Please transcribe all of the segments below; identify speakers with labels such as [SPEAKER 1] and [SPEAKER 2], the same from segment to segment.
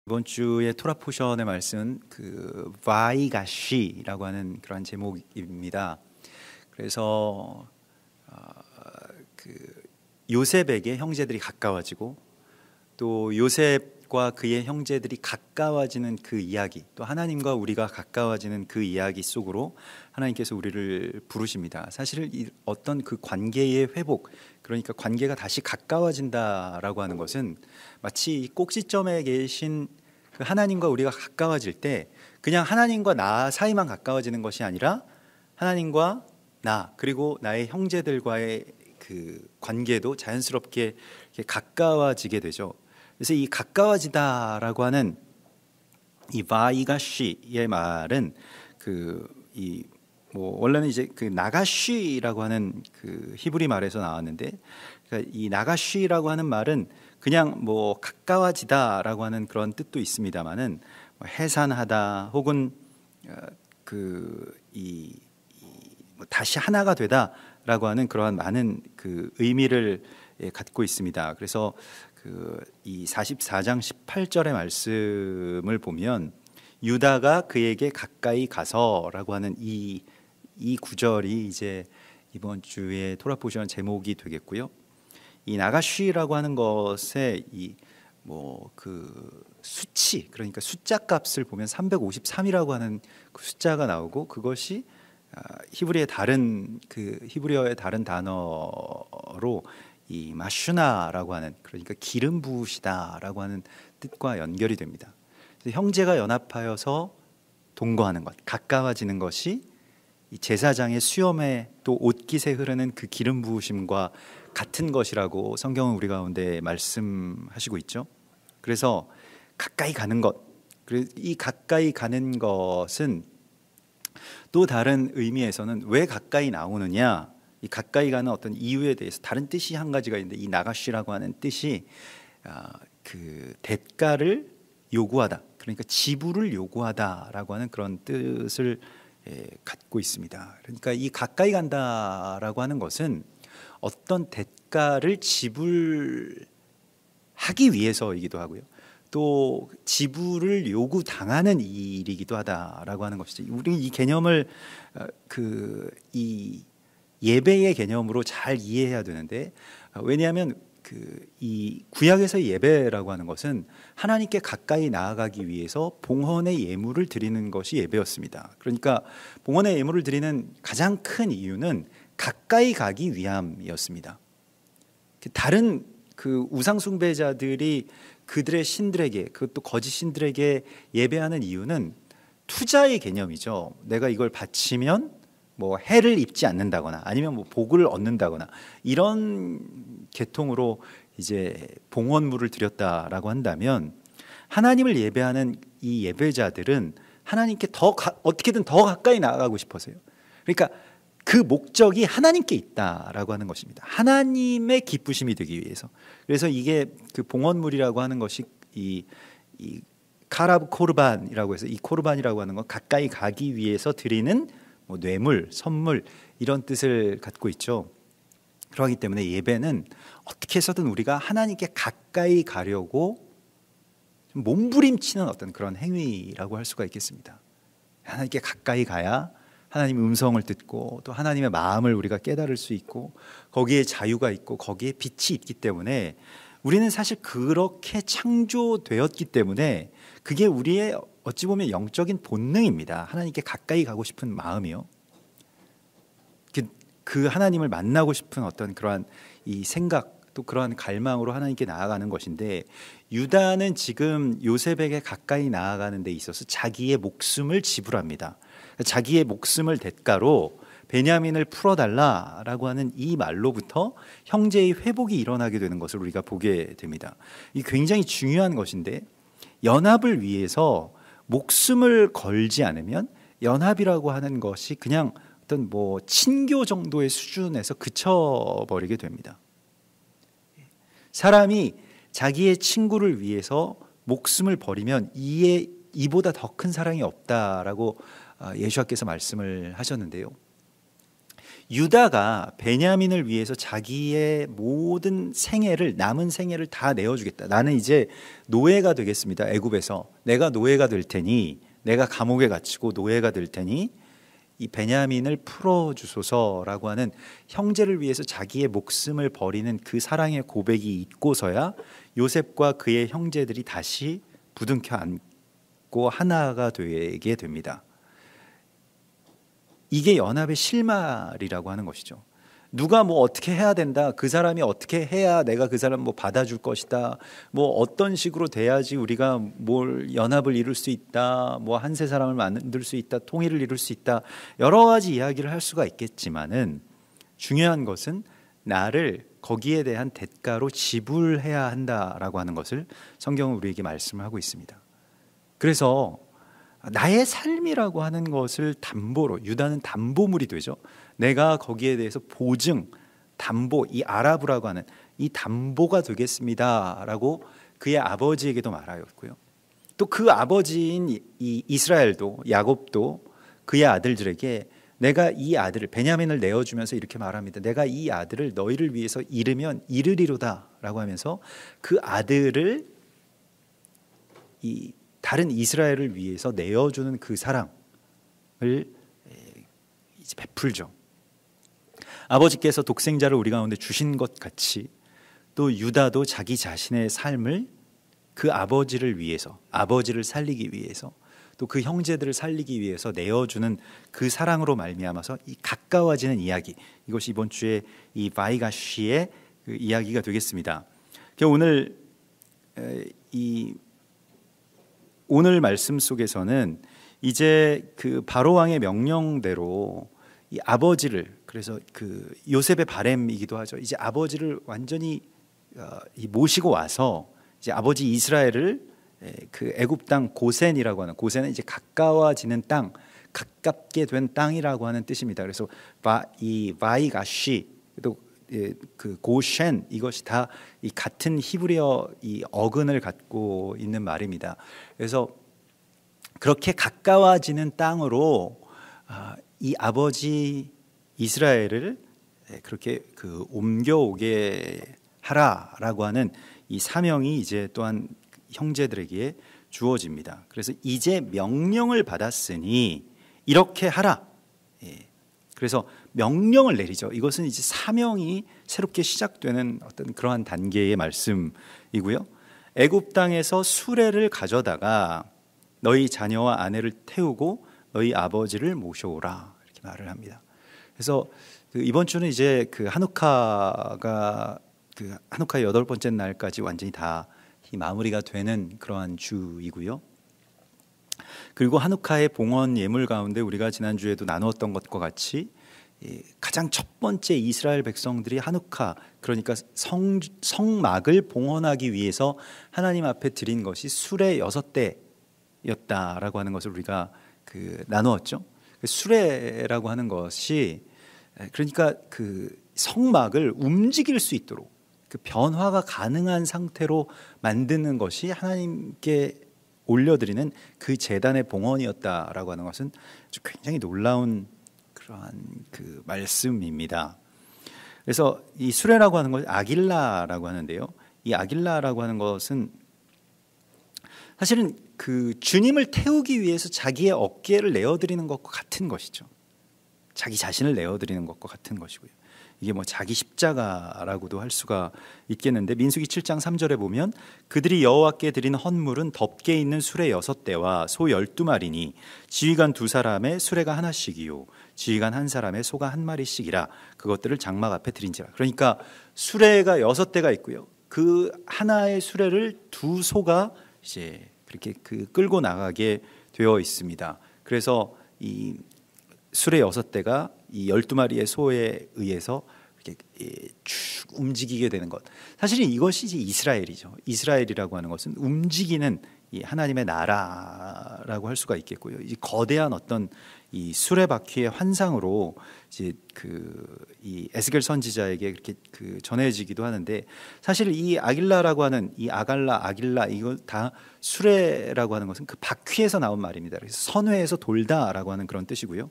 [SPEAKER 1] 이번 주의 토라 포션의 말씀은 바이가시라고 하는 그런 제목입니다. 그래서 요셉에게 형제들이 가까워지고 또 요셉과 그의 형제들이 가까워지는 그 이야기, 또 하나님과 우리가 가까워지는 그 이야기 속으로 하나님께서 우리를 부르십니다. 사실 어떤 그 관계의 회복, 그러니까 관계가 다시 가까워진다라고 하는 것은 마치 꼭지점에 계신 그 하나님과 우리가 가까워질 때 그냥 하나님과 나 사이만 가까워지는 것이 아니라 하나님과 나 그리고 나의 형제들과의 그 관계도 자연스럽게 가까워지게 되죠. 그래서 이 가까워지다라고 하는 이 바이가시의 말은 원래는 이제 그 나가쉬라고 하는 그 히브리 말에서 나왔는데, 그러니까 이 나가쉬라고 하는 말은 그냥 가까워지다라고 하는 그런 뜻도 있습니다만은 해산하다 혹은 다시 하나가 되다라고 하는 그러한 많은 그 의미를 갖고 있습니다. 그래서 이 44장 18절의 말씀을 보면 유다가 그에게 가까이 가서라고 하는 이 구절이 이제 이번 주의 토라 포션 제목이 되겠고요. 이 나가쉬라고 하는 것의 수치, 그러니까 숫자 값을 보면 353이라고 하는 그 숫자가 나오고, 그것이 히브리어의 다른 단어로 이 마슈나라고 하는, 그러니까 기름 부으시다라고 하는 뜻과 연결이 됩니다. 그래서 형제가 연합하여서 동거하는 것, 가까워지는 것이 이 제사장의 수염에 또 옷깃에 흐르는 그 기름 부으심과 같은 것이라고 성경은 우리 가운데 말씀하시고 있죠. 그래서 가까이 가는 것, 이 가까이 가는 것은 또 다른 의미에서는 왜 가까이 나오느냐, 이 가까이 가는 어떤 이유에 대해서 다른 뜻이 한 가지가 있는데, 이 나가시라고 하는 뜻이 그 대가를 요구하다, 그러니까 지불을 요구하다라고 하는 그런 뜻을 갖고 있습니다. 그러니까 이 가까이 간다라고 하는 것은 어떤 대가를 지불하기 위해서이기도 하고요, 또 지불을 요구당하는 일이기도 하다라고 하는 것이죠. 우리 이 개념을 이 예배의 개념으로 잘 이해해야 되는데, 왜냐하면 이 구약에서의 예배라고 하는 것은 하나님께 가까이 나아가기 위해서 봉헌의 예물을 드리는 것이 예배였습니다. 그러니까 봉헌의 예물을 드리는 가장 큰 이유는 가까이 가기 위함이었습니다. 다른 그 우상 숭배자들이 그들의 신들에게, 그것도 거짓 신들에게 예배하는 이유는 투자의 개념이죠. 내가 이걸 바치면 해를 입지 않는다거나 아니면 복을 얻는다거나 이런 계통으로 이제 봉헌물을 드렸다라고 한다면, 하나님을 예배하는 이 예배자들은 하나님께 어떻게든 더 가까이 나아가고 싶어서요. 그러니까 그 목적이 하나님께 있다라고 하는 것입니다. 하나님의 기쁘심이 되기 위해서. 그래서 이게 그 봉헌물이라고 하는 것이 이 카라브 코르반이라고 해서, 이 코르반이라고 하는 건 가까이 가기 위해서 드리는 뇌물, 선물, 이런 뜻을 갖고 있죠. 그렇기 때문에 예배는 어떻게 해서든 우리가 하나님께 가까이 가려고 몸부림치는 어떤 그런 행위라고 할 수가 있겠습니다. 하나님께 가까이 가야 하나님의 음성을 듣고 또 하나님의 마음을 우리가 깨달을 수 있고, 거기에 자유가 있고 거기에 빛이 있기 때문에, 우리는 사실 그렇게 창조되었기 때문에 그게 우리의 어찌 보면 영적인 본능입니다. 하나님께 가까이 가고 싶은 마음이요, 그 하나님을 만나고 싶은 어떤 그러한 이 생각, 또 그러한 갈망으로 하나님께 나아가는 것인데, 유다는 지금 요셉에게 가까이 나아가는 데 있어서 자기의 목숨을 지불합니다. 자기의 목숨을 대가로 베냐민을 풀어달라라고 하는 이 말로부터 형제의 회복이 일어나게 되는 것을 우리가 보게 됩니다. 이 굉장히 중요한 것인데, 연합을 위해서 목숨을 걸지 않으면 연합이라고 하는 것이 그냥 어떤 친교 정도의 수준에서 그쳐버리게 됩니다. 사람이 자기의 친구를 위해서 목숨을 버리면 이보다 더 큰 사랑이 없다라고 예수님께서 말씀을 하셨는데요. 유다가 베냐민을 위해서 자기의 모든 생애를, 남은 생애를 다 내어주겠다. 나는 이제 노예가 되겠습니다. 애굽에서 내가 노예가 될 테니, 내가 감옥에 갇히고 노예가 될 테니 이 베냐민을 풀어주소서라고 하는, 형제를 위해서 자기의 목숨을 버리는 그 사랑의 고백이 있고서야 요셉과 그의 형제들이 다시 부둥켜 안고 하나가 되게 됩니다. 이게 연합의 실마리라고 하는 것이죠. 누가 뭐 어떻게 해야 된다, 그 사람이 어떻게 해야 내가 그 사람 뭐 받아줄 것이다, 뭐 어떤 식으로 돼야지 우리가 뭘 연합을 이룰 수 있다, 뭐 한 세 사람을 만들 수 있다, 통일을 이룰 수 있다, 여러 가지 이야기를 할 수가 있겠지만은 중요한 것은 나를 거기에 대한 대가로 지불해야 한다라고 하는 것을 성경은 우리에게 말씀을 하고 있습니다. 그래서 나의 삶이라고 하는 것을 담보로, 유다는 담보물이 되죠. 내가 거기에 대해서 보증, 담보, 이 아라브라고 하는 이 담보가 되겠습니다라고 그의 아버지에게도 말하였고요. 또 그 아버지인 이 이스라엘도, 야곱도 그의 아들들에게 내가 이 아들을, 베냐민을 내어주면서 이렇게 말합니다. 내가 이 아들을 너희를 위해서 잃으면 잃으리로다 라고 하면서 그 아들을 이 다른 이스라엘을 위해서 내어주는 그 사랑을 이제 베풀죠. 아버지께서 독생자를 우리 가운데 주신 것 같이 또 유다도 자기 자신의 삶을 그 아버지를 위해서, 아버지를 살리기 위해서, 또 그 형제들을 살리기 위해서 내어주는 그 사랑으로 말미암아서 이 가까워지는 이야기, 이것이 이번 주에 이 바이가시의 그 이야기가 되겠습니다. 오늘 말씀 속에서는 이제 그 바로 왕의 명령대로 이 아버지를, 그래서 그 요셉의 바램이기도 하죠. 이제 아버지를 완전히 모시고 와서 이제 아버지 이스라엘을 그 애굽 땅 고센이라고 하는, 고센은 이제 가까워지는 땅, 가깝게 된 땅이라고 하는 뜻입니다. 그래서 이 바이가시 또 그 고쉔, 이것이 다 이 같은 히브리어 이 어근을 갖고 있는 말입니다. 그래서 그렇게 가까워지는 땅으로 이 아버지 이스라엘을 그렇게 그 옮겨오게 하라라고 하는 이 사명이 이제 또한 형제들에게 주어집니다. 그래서 이제 명령을 받았으니 이렇게 하라. 그래서 명령을 내리죠. 이것은 이제 사명이 새롭게 시작되는 어떤 그러한 단계의 말씀이고요. 애굽 땅에서 수레를 가져다가 너희 자녀와 아내를 태우고 너희 아버지를 모셔오라, 이렇게 말을 합니다. 그래서 이번 주는 이제 그 한우카가 그 한우카의 8번째 날까지 완전히 다 마무리가 되는 그러한 주이고요. 그리고 한우카의 봉헌 예물 가운데 우리가 지난주에도 나누었던 것과 같이 가장 첫 번째 이스라엘 백성들이 한우카, 그러니까 성막을 봉헌하기 위해서 하나님 앞에 드린 것이 수레 6대였다라고 하는 것을 우리가 나누었죠. 수레라고 하는 것이 그러니까 그 성막을 움직일 수 있도록 그 변화가 가능한 상태로 만드는 것이 하나님께 올려드리는 그 제단의 봉헌이었다라고 하는 것은 굉장히 놀라운 그러한 그 말씀입니다. 그래서 이 수레라고 하는 것을 아길라라고 하는데요. 이 아길라라고 하는 것은 사실은 그 주님을 태우기 위해서 자기의 어깨를 내어드리는 것과 같은 것이죠. 자기 자신을 내어드리는 것과 같은 것이고요. 이게 뭐 자기 십자가라고도 할 수가 있겠는데, 민수기 7장 3절에 보면 그들이 여호와께 드린 헌물은 덮개 있는 수레 6대와 소 12마리니 지휘관 2사람의 수레가 하나씩이요 지휘관 1사람의 소가 1마리씩이라 그것들을 장막 앞에 드린지라. 그러니까 수레가 6대가 있고요. 그 하나의 수레를 2소가 이제 그렇게 끌고 나가게 되어 있습니다. 그래서 이 수레 6대가 이 12마리의 소에 의해서 이렇게 쭉 움직이게 되는 것. 사실은 이것이 이제 이스라엘이죠. 이스라엘이라고 하는 것은 움직이는 이 하나님의 나라라고 할 수가 있겠고요. 이 거대한 어떤 이 수레바퀴의 환상으로 이제 이 에스겔 선지자에게 그렇게 전해지기도 하는데, 사실 이 아길라라고 하는 이 아길라 이거 다 수레라고 하는 것은 그 바퀴에서 나온 말입니다. 그래서 선회에서 돌다라고 하는 그런 뜻이고요.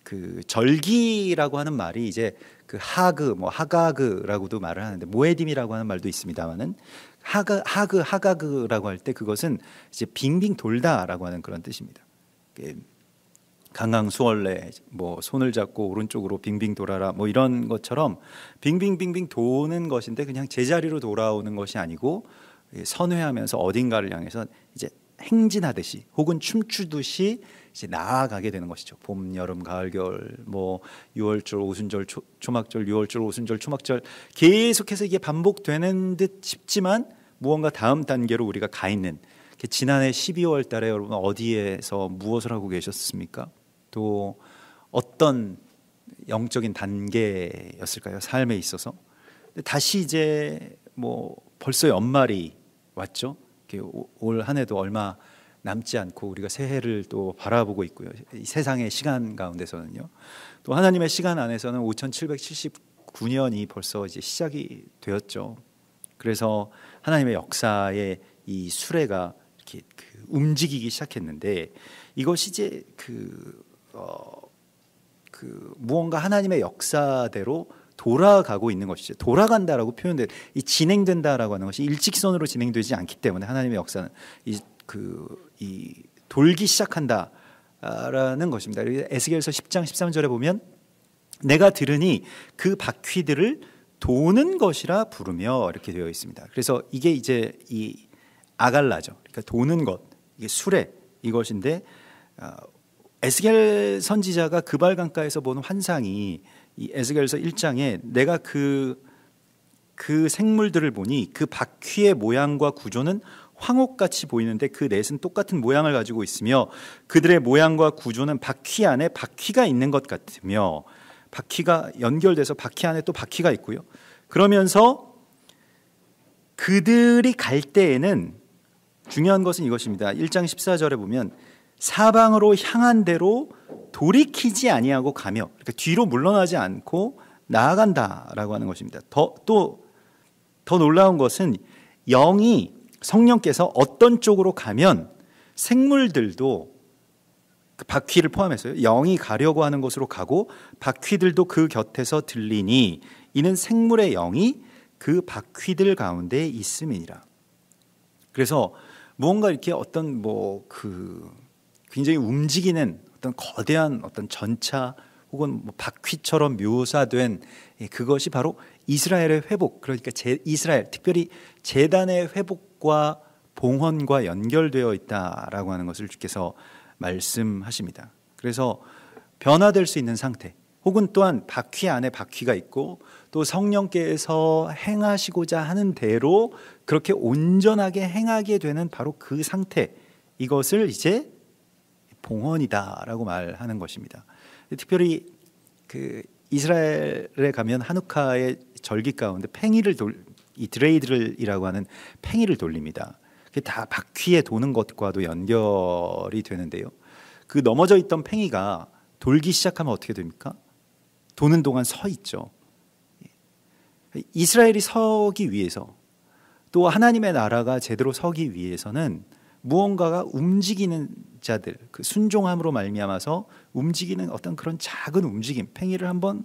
[SPEAKER 1] 그 절기라고 하는 말이 이제 그 하가그라고도 말을 하는데 모에딤이라고 하는 말도 있습니다만은 하가그라고 할 때 그것은 이제 빙빙 돌다라고 하는 그런 뜻입니다. 강강수월래 손을 잡고 오른쪽으로 빙빙 돌아라 이런 것처럼 빙빙빙빙 도는 것인데 그냥 제자리로 돌아오는 것이 아니고 선회하면서 어딘가를 향해서 이제 행진하듯이 혹은 춤추듯이 이제 나아가게 되는 것이죠. 봄, 여름, 가을, 겨울, 6월절, 오순절, 초막절, 6월절, 오순절, 초막절 계속해서 이게 반복되는 듯 싶지만 무언가 다음 단계로 우리가 가 있는 지난해 12월 달에 여러분 어디에서 무엇을 하고 계셨습니까? 또 어떤 영적인 단계였을까요? 삶에 있어서. 다시 이제 벌써 연말이 왔죠. 올 한 해도 얼마 남지 않고 우리가 새해를 또 바라보고 있고요. 이 세상의 시간 가운데서는요. 또 하나님의 시간 안에서는 5779년이 벌써 이제 시작이 되었죠. 그래서 하나님의 역사의 이 수레가 이렇게 움직이기 시작했는데 이것이 이제 무언가 하나님의 역사대로 돌아가고 있는 것이죠. 돌아간다라고 표현돼 이 진행된다라고 하는 것이 일직선으로 진행되지 않기 때문에 하나님의 역사는 이 돌기 시작한다라는 것입니다. 에스겔서 10장 13절에 보면 내가 들으니 그 바퀴들을 도는 것이라 부르며 이렇게 되어 있습니다. 그래서 이게 이제 이 아갈라죠. 그러니까 도는 것, 이게 수레 이것인데 에스겔 선지자가 그발강가에서 본 환상이 이 에스겔서 1장에 내가 그 생물들을 보니 그 바퀴의 모양과 구조는 황옥같이 보이는데 그 넷은 똑같은 모양을 가지고 있으며 그들의 모양과 구조는 바퀴 안에 바퀴가 있는 것 같으며 바퀴가 연결돼서 바퀴 안에 또 바퀴가 있고요. 그러면서 그들이 갈 때에는 중요한 것은 이것입니다. 1장 14절에 보면 사방으로 향한 대로 돌이키지 아니하고 가며 그러니까 뒤로 물러나지 않고 나아간다라고 하는 것입니다. 더 놀라운 것은 성령께서 어떤 쪽으로 가면 생물들도 그 바퀴를 포함해서요. 영이 가려고 하는 곳으로 가고 바퀴들도 그 곁에서 들리니 이는 생물의 영이 그 바퀴들 가운데 있음이니라. 그래서 무언가 이렇게 어떤 굉장히 움직이는 어떤 거대한 어떤 전차 혹은 바퀴처럼 묘사된 그것이 바로 이스라엘의 회복, 그러니까 이스라엘 특별히 제단의 회복과 봉헌과 연결되어 있다라고 하는 것을 주께서 말씀하십니다. 그래서 변화될 수 있는 상태 혹은 또한 바퀴 안에 바퀴가 있고 또 성령께서 행하시고자 하는 대로 그렇게 온전하게 행하게 되는 바로 그 상태, 이것을 이제 봉헌이다라고 말하는 것입니다. 특별히 이스라엘에 가면 하누카의 절기 가운데 이 드레이들이라고 하는 팽이를 돌립니다. 그게 다 바퀴에 도는 것과도 연결이 되는데요. 그 넘어져 있던 팽이가 돌기 시작하면 어떻게 됩니까? 도는 동안 서 있죠. 이스라엘이 서기 위해서 또 하나님의 나라가 제대로 서기 위해서는 무언가가 움직이는 자들, 그 순종함으로 말미암아서 움직이는 어떤 그런 작은 움직임, 팽이를 한번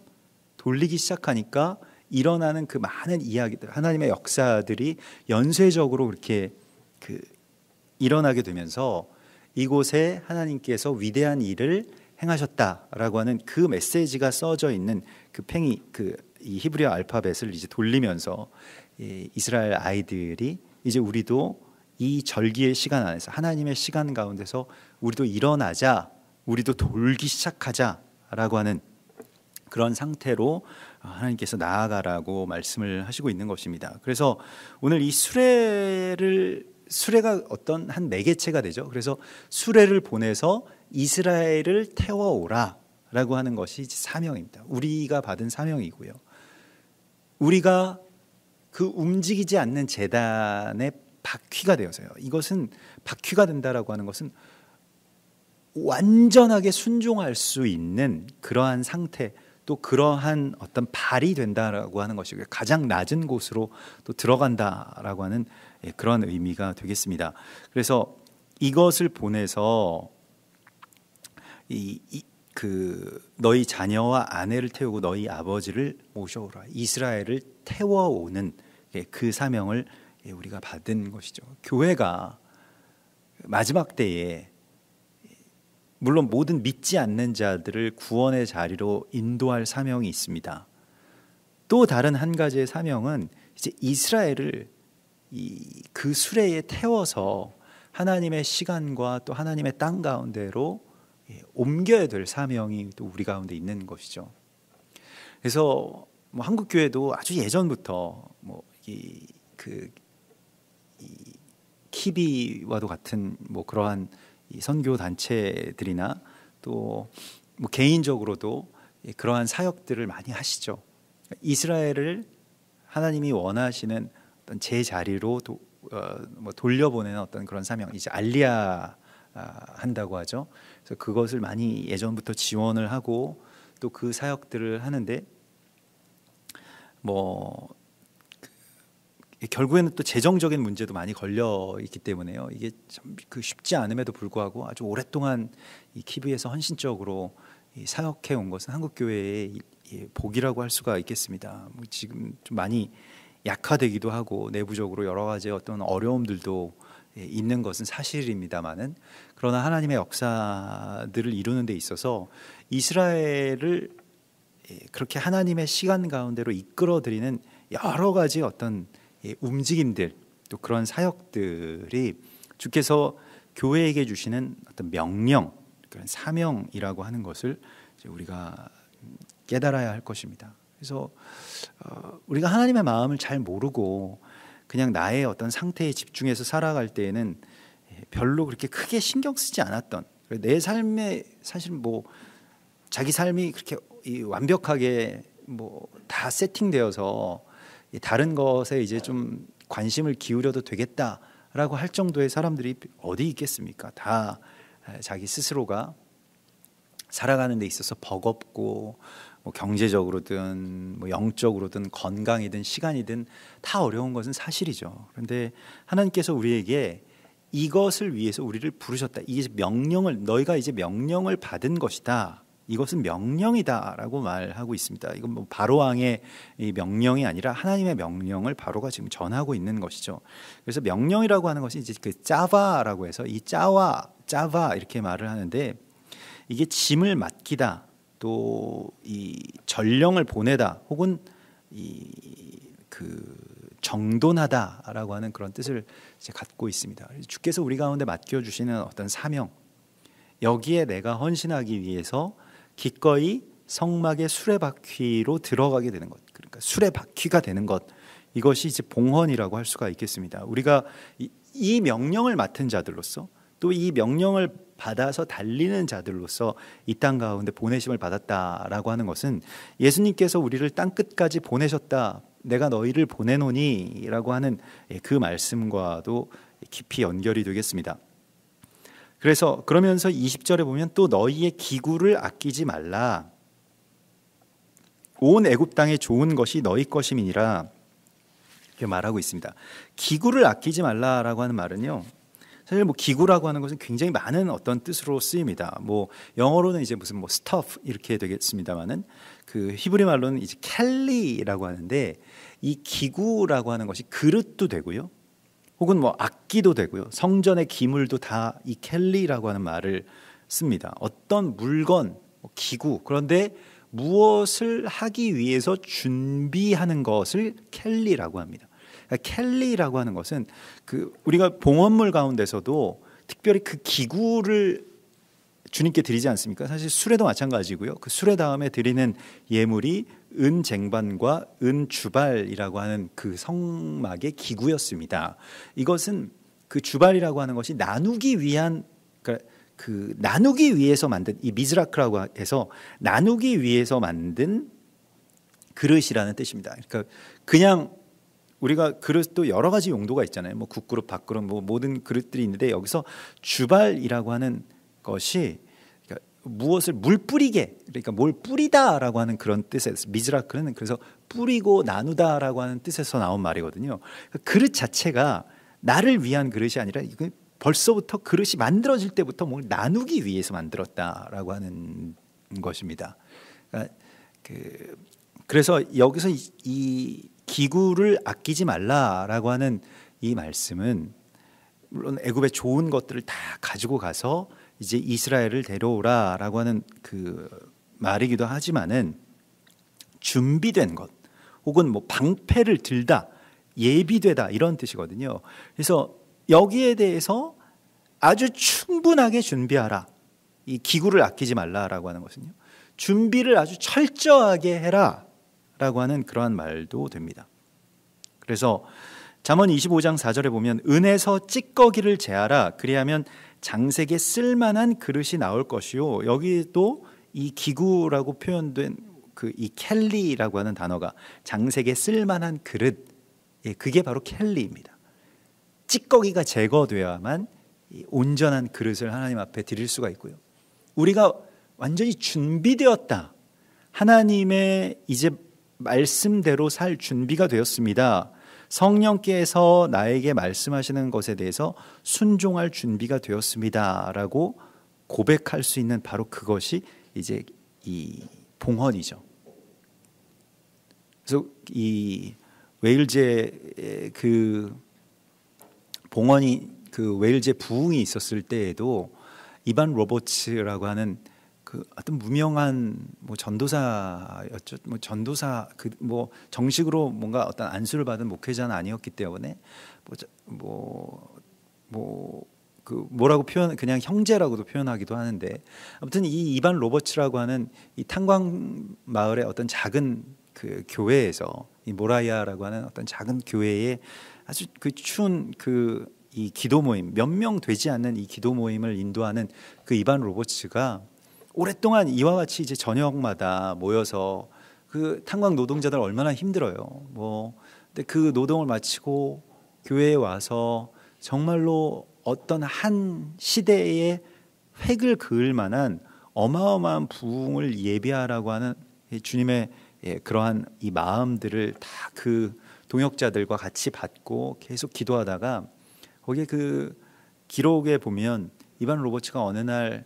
[SPEAKER 1] 돌리기 시작하니까 일어나는 그 많은 이야기들, 하나님의 역사들이 연쇄적으로 그렇게 일어나게 되면서 이곳에 하나님께서 위대한 일을 행하셨다라고 하는 그 메시지가 써져 있는 그 팽이, 이 히브리어 알파벳을 이제 돌리면서 이스라엘 아이들이 이제 우리도 이 절기의 시간 안에서 하나님의 시간 가운데서 우리도 일어나자, 우리도 돌기 시작하자라고 하는 그런 상태로 하나님께서 나아가라고 말씀을 하시고 있는 것입니다. 그래서 오늘 이 수레가 어떤 한 매개체가 되죠. 그래서 수레를 보내서 이스라엘을 태워오라라고 하는 것이 사명입니다. 우리가 받은 사명이고요. 우리가 그 움직이지 않는 제단의 바퀴가 되어서요. 이것은 바퀴가 된다라고 하는 것은 완전하게 순종할 수 있는 그러한 상태, 또 그러한 어떤 발이 된다라고 하는 것이고요. 가장 낮은 곳으로 또 들어간다라고 하는 그런 의미가 되겠습니다. 그래서 이것을 보내서 너희 자녀와 아내를 태우고 너희 아버지를 모셔오라. 이스라엘을 태워오는 그 사명을 우리가 받은 것이죠. 교회가 마지막 때에 물론 모든 믿지 않는 자들을 구원의 자리로 인도할 사명이 있습니다. 또 다른 한 가지의 사명은 이제 이스라엘을 그 수레에 태워서 하나님의 시간과 또 하나님의 땅 가운데로 옮겨야 될 사명이 또 우리 가운데 있는 것이죠. 그래서 뭐 한국 교회도 아주 예전부터 이 키비와도 같은 그러한 이 선교 단체들이나 또 개인적으로도 그러한 사역들을 많이 하시죠. 이스라엘을 하나님이 원하시는 어떤 제 자리로 돌려보내는 어떤 그런 사명, 이제 알리야 한다고 하죠. 그래서 그것을 많이 예전부터 지원을 하고 또 그 사역들을 하는데 결국에는 또 재정적인 문제도 많이 걸려 있기 때문에요. 이게 참 쉽지 않음에도 불구하고 아주 오랫동안 이 키브에서 헌신적으로 사역해 온 것은 한국 교회의 복이라고 할 수가 있겠습니다. 지금 좀 많이 약화되기도 하고 내부적으로 여러 가지 어떤 어려움들도 있는 것은 사실입니다만은, 그러나 하나님의 역사들을 이루는 데 있어서 이스라엘을 그렇게 하나님의 시간 가운데로 이끌어들이는 여러 가지 어떤 움직임들, 또 그런 사역들이 주께서 교회에게 주시는 어떤 명령, 그런 사명이라고 하는 것을 우리가 깨달아야 할 것입니다. 그래서 우리가 하나님의 마음을 잘 모르고 그냥 나의 어떤 상태에 집중해서 살아갈 때에는 별로 그렇게 크게 신경 쓰지 않았던, 내 삶에 사실 자기 삶이 그렇게 완벽하게 다 세팅되어서 다른 것에 이제 좀 관심을 기울여도 되겠다라고 할 정도의 사람들이 어디 있겠습니까? 다 자기 스스로가 살아가는 데 있어서 버겁고 경제적으로든 영적으로든 건강이든 시간이든 다 어려운 것은 사실이죠. 그런데 하나님께서 우리에게 이것을 위해서 우리를 부르셨다. 이게 명령을, 너희가 이제 명령을 받은 것이다. 이것은 명령이다라고 말하고 있습니다. 이건 바로 왕의 이 명령이 아니라 하나님의 명령을 바로가 지금 전하고 있는 것이죠. 그래서 명령이라고 하는 것이 이제 그 짜바라고 해서 이 짜바 이렇게 말을 하는데, 이게 짐을 맡기다, 또 이 전령을 보내다, 혹은 정돈하다라고 하는 그런 뜻을 이제 갖고 있습니다. 주께서 우리 가운데 맡겨 주시는 어떤 사명, 여기에 내가 헌신하기 위해서 기꺼이 성막의 수레바퀴로 들어가게 되는 것, 그러니까 수레바퀴가 되는 것, 이것이 이제 봉헌이라고 할 수가 있겠습니다. 우리가 이 명령을 맡은 자들로서, 또 이 명령을 받아서 달리는 자들로서 이 땅 가운데 보내심을 받았다라고 하는 것은, 예수님께서 우리를 땅 끝까지 보내셨다, 내가 너희를 보내노니 라고 하는 그 말씀과도 깊이 연결이 되겠습니다. 그러면서 20절에 보면 또 너희의 기구를 아끼지 말라, 온 애굽 땅에 좋은 것이 너희 것임이니라, 이렇게 말하고 있습니다. 기구를 아끼지 말라라고 하는 말은요, 사실 기구라고 하는 것은 굉장히 많은 어떤 뜻으로 쓰입니다. 영어로는 이제 무슨 stuff 이렇게 되겠습니다만은, 그 히브리 말로는 이제 켈리라고 하는데, 이 기구라고 하는 것이 그릇도 되고요, 혹은 악기도 되고요, 성전의 기물도 다 이 켈리라고 하는 말을 씁니다. 어떤 물건, 기구, 그런데 무엇을 하기 위해서 준비하는 것을 켈리라고 합니다. 켈리라고 하는 것은 우리가 봉헌물 가운데서도 특별히 그 기구를 주님께 드리지 않습니까? 사실 수레도 마찬가지고요. 그 수레 다음에 드리는 예물이 은 쟁반과 은 주발이라고 하는 그 성막의 기구였습니다. 이것은 그 주발이라고 하는 것이 나누기 위한, 나누기 위해서 만든, 이 미즈라크라고 해서 나누기 위해서 만든 그릇이라는 뜻입니다. 그러니까 그냥 우리가 그릇도 여러 가지 용도가 있잖아요. 국그릇, 밥그릇, 모든 그릇들이 있는데, 여기서 주발이라고 하는 것이 무엇을 물 뿌리게, 그러니까 뭘 뿌리다라고 하는 그런 뜻에서, 미즈라크는 그래서 뿌리고 나누다라고 하는 뜻에서 나온 말이거든요. 그릇 자체가 나를 위한 그릇이 아니라 벌써부터 그릇이 만들어질 때부터 뭘 나누기 위해서 만들었다라고 하는 것입니다. 그러니까 그래서 여기서 이 기구를 아끼지 말라라고 하는 이 말씀은 물론 애굽의 좋은 것들을 다 가지고 가서 이제 이스라엘을 데려오라라고 하는 그 말이기도 하지만은 준비된 것 혹은 뭐 방패를 들다 예비되다 이런 뜻이거든요. 그래서 여기에 대해서 아주 충분하게 준비하라. 이 기구를 아끼지 말라라고 하는 것은요. 준비를 아주 철저하게 해라라고 하는 그러한 말도 됩니다. 그래서 잠언 25장 4절에 보면 은에서 찌꺼기를 제하라 그리하면 장색에 쓸만한 그릇이 나올 것이요. 여기도 이 기구라고 표현된 그 이 켈리라고 하는 단어가 장색에 쓸만한 그릇, 그게 바로 켈리입니다. 찌꺼기가 제거되어야만 온전한 그릇을 하나님 앞에 드릴 수가 있고요. 우리가 완전히 준비되었다. 하나님의 이제 말씀대로 살 준비가 되었습니다. 성령께서 나에게 말씀하시는 것에 대해서 순종할 준비가 되었습니다. 라고 고백할 수 있는 바로 그것이 이제 이 봉헌이죠. 그래서 이 웨일즈의 그 봉헌이 그 웨일즈의 부흥이 있었을 때에도 이반 로버츠라고 하는 그 어떤 무명한 뭐 전도사였죠. 뭐 전도사 그 뭐 정식으로 뭔가 어떤 안수를 받은 목회자는 아니었기 때문에 그 뭐라고 표현 그냥 형제라고도 표현하기도 하는데 아무튼 이 이반 로버츠라고 하는 이 탄광 마을의 어떤 작은 그 교회에서 이 모라이아라고 하는 어떤 작은 교회에 아주 그 추운 그 이 기도 모임 몇 명 되지 않는 이 기도 모임을 인도하는 그 이반 로버츠가 오랫동안 이와 같이 이제 저녁마다 모여서 그 탄광 노동자들 얼마나 힘들어요. 근데 그 노동을 마치고 교회에 와서 정말로 어떤 한 시대의 획을 그을 만한 어마어마한 부흥을 예비하라고 하는 주님의 그러한 이 마음들을 다 그 동역자들과 같이 받고 계속 기도하다가 거기에 그 기록에 보면 이반 로버츠가 어느 날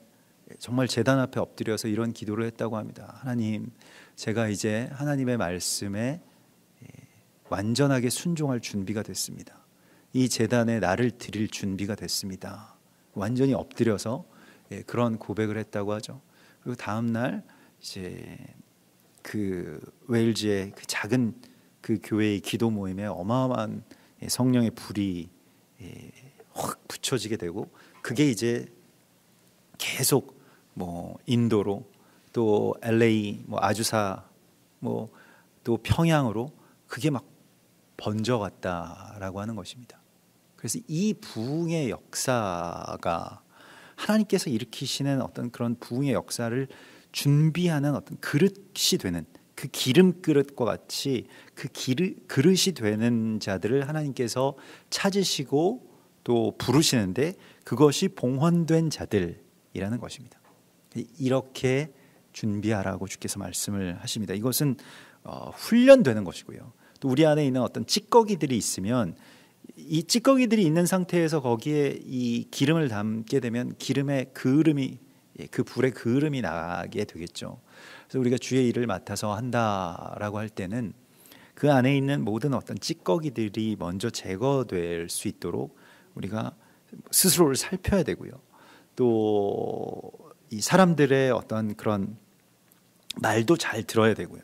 [SPEAKER 1] 정말 제단 앞에 엎드려서 이런 기도를 했다고 합니다. 하나님, 제가 이제 하나님의 말씀에 완전하게 순종할 준비가 됐습니다. 이 제단에 나를 드릴 준비가 됐습니다. 완전히 엎드려서 그런 고백을 했다고 하죠. 그리고 다음 날 이제 그 웨일즈의 그 작은 그 교회의 기도 모임에 어마어마한 성령의 불이 확 붙여지게 되고 그게 이제 계속 뭐 인도로 또 LA 뭐 아주사 뭐 또 평양으로 그게 막 번져갔다라고 하는 것입니다. 그래서 이 부흥의 역사가 하나님께서 일으키시는 어떤 그런 부흥의 역사를 준비하는 어떤 그릇이 되는 그 기름 그릇과 같이 그 그릇이 되는 자들을 하나님께서 찾으시고 또 부르시는데 그것이 봉헌된 자들이라는 것입니다. 이렇게 준비하라고 주께서 말씀을 하십니다. 이것은 훈련되는 것이고요. 또 우리 안에 있는 어떤 찌꺼기들이 있으면 이 찌꺼기들이 있는 상태에서 거기에 이 기름을 담게 되면 기름의 그을음이 그 불의 그을음이 나게 되겠죠. 그래서 우리가 주의 일을 맡아서 한다라고 할 때는 그 안에 있는 모든 어떤 찌꺼기들이 먼저 제거될 수 있도록 우리가 스스로를 살펴야 되고요. 또 이 사람들의 어떤 그런 말도 잘 들어야 되고요.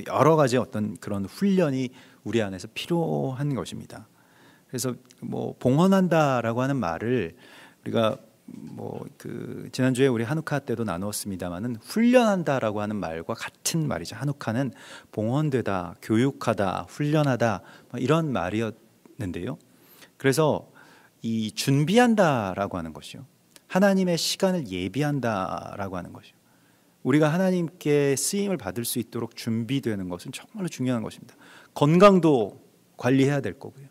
[SPEAKER 1] 여러 가지 어떤 그런 훈련이 우리 안에서 필요한 것입니다. 그래서 뭐 봉헌한다라고 하는 말을 우리가 뭐 그 지난주에 우리 한우카 때도 나누었습니다만은 훈련한다라고 하는 말과 같은 말이죠. 한우카는 봉헌되다, 교육하다, 훈련하다 이런 말이었는데요. 그래서 이 준비한다라고 하는 것이요. 하나님의 시간을 예비한다라고 하는 것이요. 우리가 하나님께 쓰임을 받을 수 있도록 준비되는 것은 정말로 중요한 것입니다. 건강도 관리해야 될 거고요.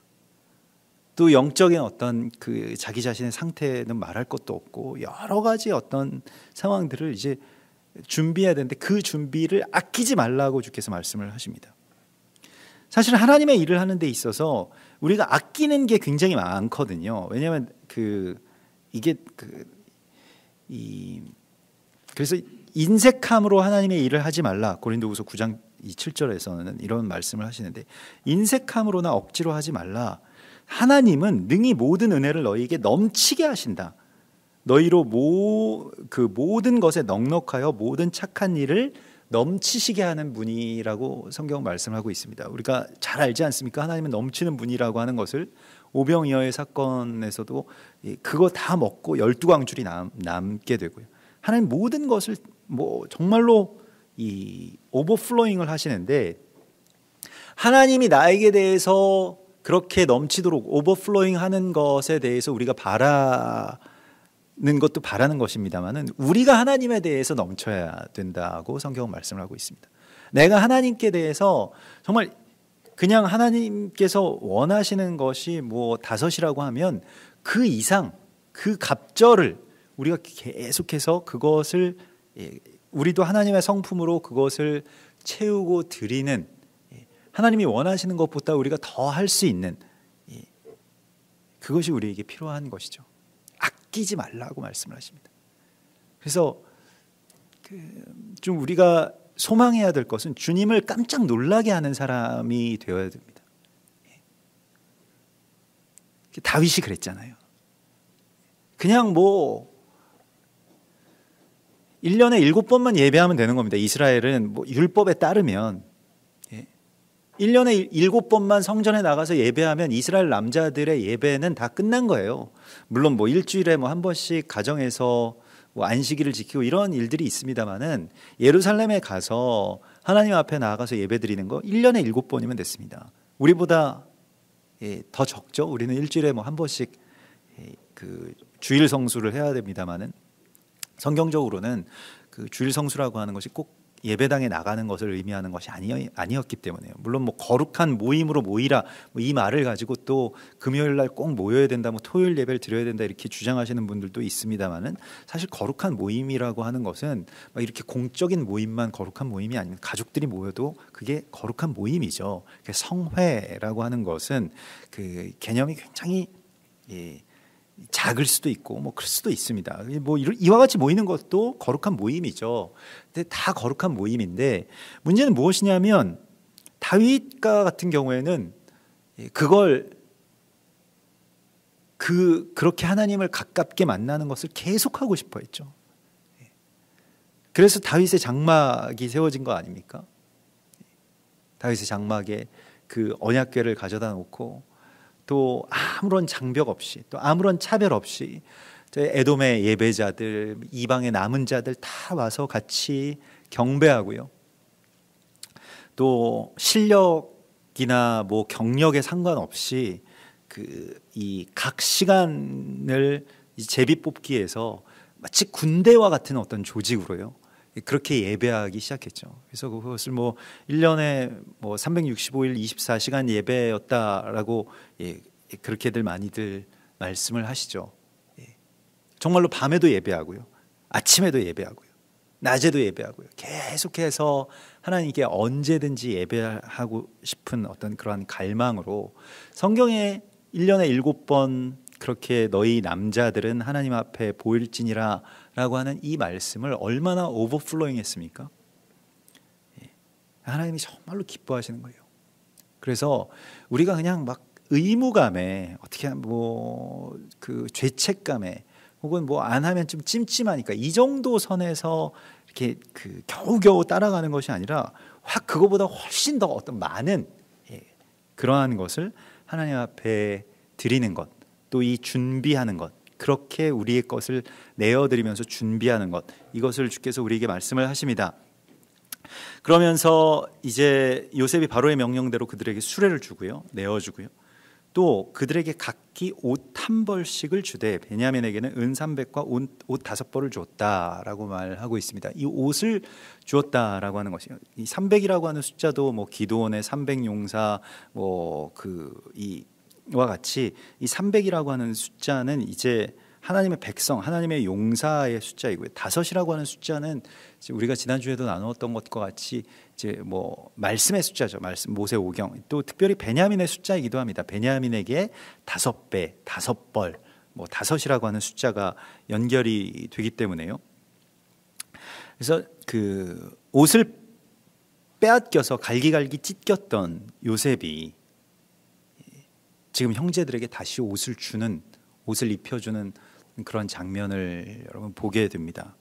[SPEAKER 1] 또 영적인 어떤 그 자기 자신의 상태는 말할 것도 없고 여러 가지 어떤 상황들을 이제 준비해야 되는데 그 준비를 아끼지 말라고 주께서 말씀을 하십니다. 사실 하나님의 일을 하는 데 있어서 우리가 아끼는 게 굉장히 많거든요. 왜냐하면 이게 이 그래서 인색함으로 하나님의 일을 하지 말라. 고린도후서 9장 7절에서는 이런 말씀을 하시는데, 인색함으로나 억지로 하지 말라. 하나님은 능히 모든 은혜를 너희에게 넘치게 하신다. 너희로 그 모든 것에 넉넉하여 모든 착한 일을 넘치시게 하는 분이라고 성경 말씀하고 있습니다. 우리가 잘 알지 않습니까? 하나님은 넘치는 분이라고 하는 것을 오병이어의 사건에서도 그거 다 먹고 12광줄이 남게 되고요. 하나님 모든 것을 뭐 정말로 이 오버플로잉을 하시는데, 하나님이 나에게 대해서 그렇게 넘치도록 오버플로잉 하는 것에 대해서 우리가 바라는 것도 바라는 것입니다만은, 우리가 하나님에 대해서 넘쳐야 된다고 성경은 말씀을 하고 있습니다. 내가 하나님께 대해서 정말 그냥 하나님께서 원하시는 것이 뭐 5이라고 하면 그 이상, 그 갑절을 우리가 계속해서 그것을, 우리도 하나님의 성품으로 그것을 채우고 드리는, 하나님이 원하시는 것보다 우리가 더 할 수 있는, 그것이 우리에게 필요한 것이죠. 아끼지 말라고 말씀을 하십니다. 그래서 좀 우리가 소망해야 될 것은 주님을 깜짝 놀라게 하는 사람이 되어야 됩니다. 다윗이 그랬잖아요. 그냥 뭐 1년에 7번만 예배하면 되는 겁니다. 이스라엘은 뭐 율법에 따르면 1년에 7번만 성전에 나가서 예배하면 이스라엘 남자들의 예배는 다 끝난 거예요. 물론 뭐 일주일에 뭐 한 번씩 가정에서 뭐 안식일을 지키고 이런 일들이 있습니다만은, 예루살렘에 가서 하나님 앞에 나아가서 예배드리는 거 1년에 7번이면 됐습니다. 우리보다 더 적죠. 우리는 일주일에 뭐 한 번씩 그 주일 성수를 해야 됩니다만은, 성경적으로는 그 주일 성수라고 하는 것이 꼭 예배당에 나가는 것을 의미하는 것이 아니었기 때문에요. 물론 뭐 거룩한 모임으로 모이라, 뭐 이 말을 가지고 또 금요일 날 꼭 모여야 된다, 뭐 토요일 예배를 드려야 된다 이렇게 주장하시는 분들도 있습니다만은, 사실 거룩한 모임이라고 하는 것은 막 이렇게 공적인 모임만 거룩한 모임이 아닙니다. 가족들이 모여도 그게 거룩한 모임이죠. 성회라고 하는 것은 그 개념이 굉장히 작을 수도 있고 뭐 그럴 수도 있습니다. 뭐 이와 같이 모이는 것도 거룩한 모임이죠. 근데 다 거룩한 모임인데, 문제는 무엇이냐면 다윗과 같은 경우에는 그걸 그렇게 하나님을 가깝게 만나는 것을 계속하고 싶어 했죠. 그래서 다윗의 장막이 세워진 거 아닙니까? 다윗의 장막에 그 언약궤를 가져다 놓고, 또 아무런 장벽 없이, 또 아무런 차별 없이 에돔의 예배자들, 이방의 남은 자들 다 와서 같이 경배하고요. 또 실력이나 뭐 경력에 상관없이 이 각 시간을 제비 뽑기에서 마치 군대와 같은 어떤 조직으로요, 그렇게 예배하기 시작했죠. 그래서 그것을 뭐 1년에 뭐 365일 24시간 예배였다라고 그렇게들 많이들 말씀을 하시죠. 정말로 밤에도 예배하고요, 아침에도 예배하고요, 낮에도 예배하고요. 계속해서 하나님께 언제든지 예배하고 싶은 어떤 그러한 갈망으로 성경에 1년에 7번 그렇게 너희 남자들은 하나님 앞에 보일지니라 라고 하는 이 말씀을 얼마나 오버플로잉 했습니까? 하나님이 정말로 기뻐하시는 거예요. 그래서 우리가 그냥 막 의무감에, 어떻게 뭐 그 죄책감에, 혹은 뭐 안 하면 좀 찜찜하니까 이 정도 선에서 이렇게 그 겨우겨우 따라가는 것이 아니라 확 그거보다 훨씬 더 어떤 많은 그러한 것을 하나님 앞에 드리는 것, 또 이 준비하는 것, 그렇게 우리의 것을 내어드리면서 준비하는 것, 이것을 주께서 우리에게 말씀을 하십니다. 그러면서 이제 요셉이 바로의 명령대로 그들에게 수레를 주고요, 내어주고요, 또 그들에게 각기 옷 한 벌씩을 주되 베냐민에게는 은 300과 옷 5벌을 주었다라고 말하고 있습니다. 이 옷을 주었다라고 하는 것이요, 이 300이라고 하는 숫자도 뭐 기드온의 300용사 뭐 이와 같이 이 300이라고 하는 숫자는 이제 하나님의 백성, 하나님의 용사의 숫자이고요. 5이라고 하는 숫자는 우리가 지난주에도 나누었던 것과 같이 이제 뭐 말씀의 숫자죠. 말씀, 모세오경. 또 특별히 베냐민의 숫자이기도 합니다. 베냐민에게 5배, 5벌, 뭐 5이라고 하는 숫자가 연결이 되기 때문에요. 그래서 그 옷을 빼앗겨서 갈기갈기 찢겼던 요셉이 지금 형제들에게 다시 옷을 입혀주는 그런 장면을 여러분 보게 됩니다.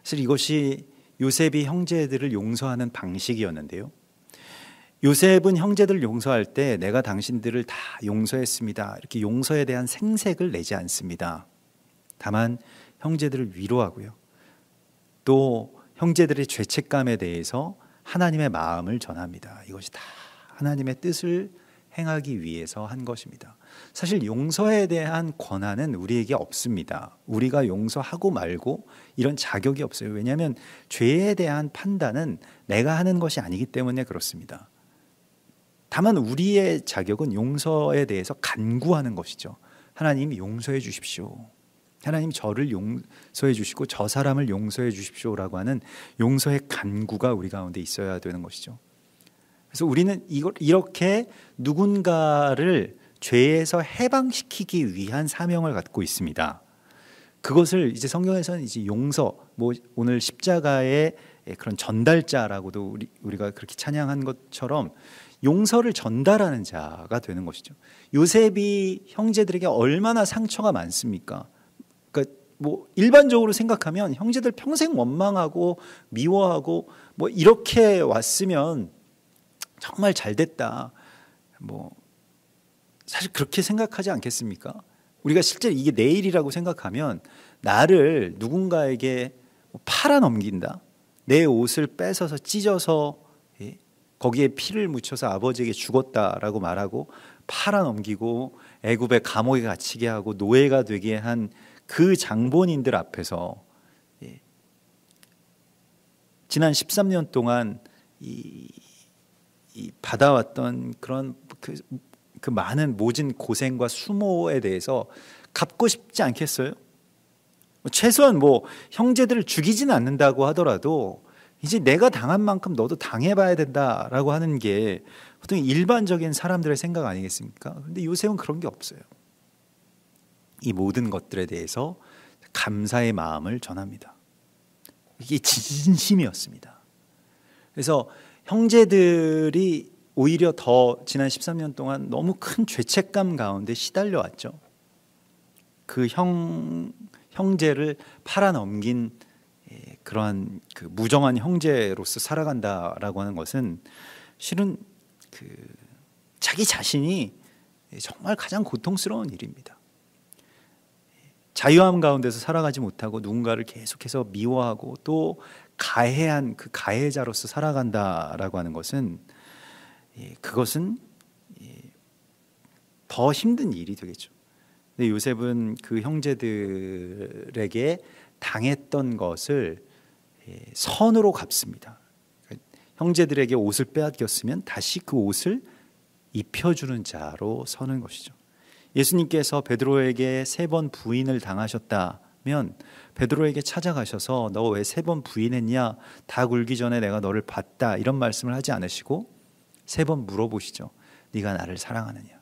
[SPEAKER 1] 사실 이것이 요셉이 형제들을 용서하는 방식이었는데요. 요셉은 형제들을 용서할 때 내가 당신들을 다 용서했습니다, 이렇게 용서에 대한 생색을 내지 않습니다. 다만 형제들을 위로하고요, 또 형제들의 죄책감에 대해서 하나님의 마음을 전합니다. 이것이 다 하나님의 뜻을 행하기 위해서 한 것입니다. 사실 용서에 대한 권한은 우리에게 없습니다. 우리가 용서하고 말고 이런 자격이 없어요. 왜냐하면 죄에 대한 판단은 내가 하는 것이 아니기 때문에 그렇습니다. 다만 우리의 자격은 용서에 대해서 간구하는 것이죠. 하나님 용서해 주십시오. 하나님 저를 용서해 주시고 저 사람을 용서해 주십시오라고 하는 용서의 간구가 우리 가운데 있어야 되는 것이죠. 그래서 우리는 이렇게 누군가를 죄에서 해방시키기 위한 사명을 갖고 있습니다. 그것을 이제 성경에서는 이제 용서, 오늘 십자가의 그런 전달자라고도 우리가 그렇게 찬양한 것처럼 용서를 전달하는 자가 되는 것이죠. 요셉이 형제들에게 얼마나 상처가 많습니까? 그러니까 일반적으로 생각하면 형제들 평생 원망하고 미워하고 이렇게 왔으면 정말 잘 됐다, 사실 그렇게 생각하지 않겠습니까? 우리가 실제 이게 내 일이라고 생각하면 나를 누군가에게 팔아넘긴다, 내 옷을 뺏어서 찢어서 거기에 피를 묻혀서 아버지에게 죽었다라고 말하고 팔아넘기고 애굽의 감옥에 갇히게 하고 노예가 되게 한 그 장본인들 앞에서 지난 13년 동안 이 받아왔던 그런 그 많은 모진 고생과 수모에 대해서 갚고 싶지 않겠어요? 최소한 형제들을 죽이지는 않는다고 하더라도 이제 내가 당한 만큼 너도 당해봐야 된다라고 하는 게 보통 일반적인 사람들의 생각 아니겠습니까? 그런데 요셉은 그런 게 없어요. 이 모든 것들에 대해서 감사의 마음을 전합니다. 이게 진심이었습니다. 그래서 형제들이 오히려 더 지난 13년 동안 너무 큰 죄책감 가운데 시달려 왔죠. 그 형제를 팔아넘긴 그러한 그 무정한 형제로서 살아간다라고 하는 것은 실은 자기 자신이 정말 가장 고통스러운 일입니다. 자유함 가운데서 살아가지 못하고 누군가를 계속해서 미워하고 또 가해한 그 가해자로서 살아간다라고 하는 것은 그것은 더 힘든 일이 되겠죠. 근데 요셉은 그 형제들에게 당했던 것을 선으로 갚습니다. 형제들에게 옷을 빼앗겼으면 다시 그 옷을 입혀주는 자로 서는 것이죠. 예수님께서 베드로에게 3번 부인을 당하셨다면 베드로에게 찾아가셔서 너 왜 3번 부인했냐, 닭 울기 전에 내가 너를 봤다, 이런 말씀을 하지 않으시고 3번 물어보시죠. 네가 나를 사랑하느냐?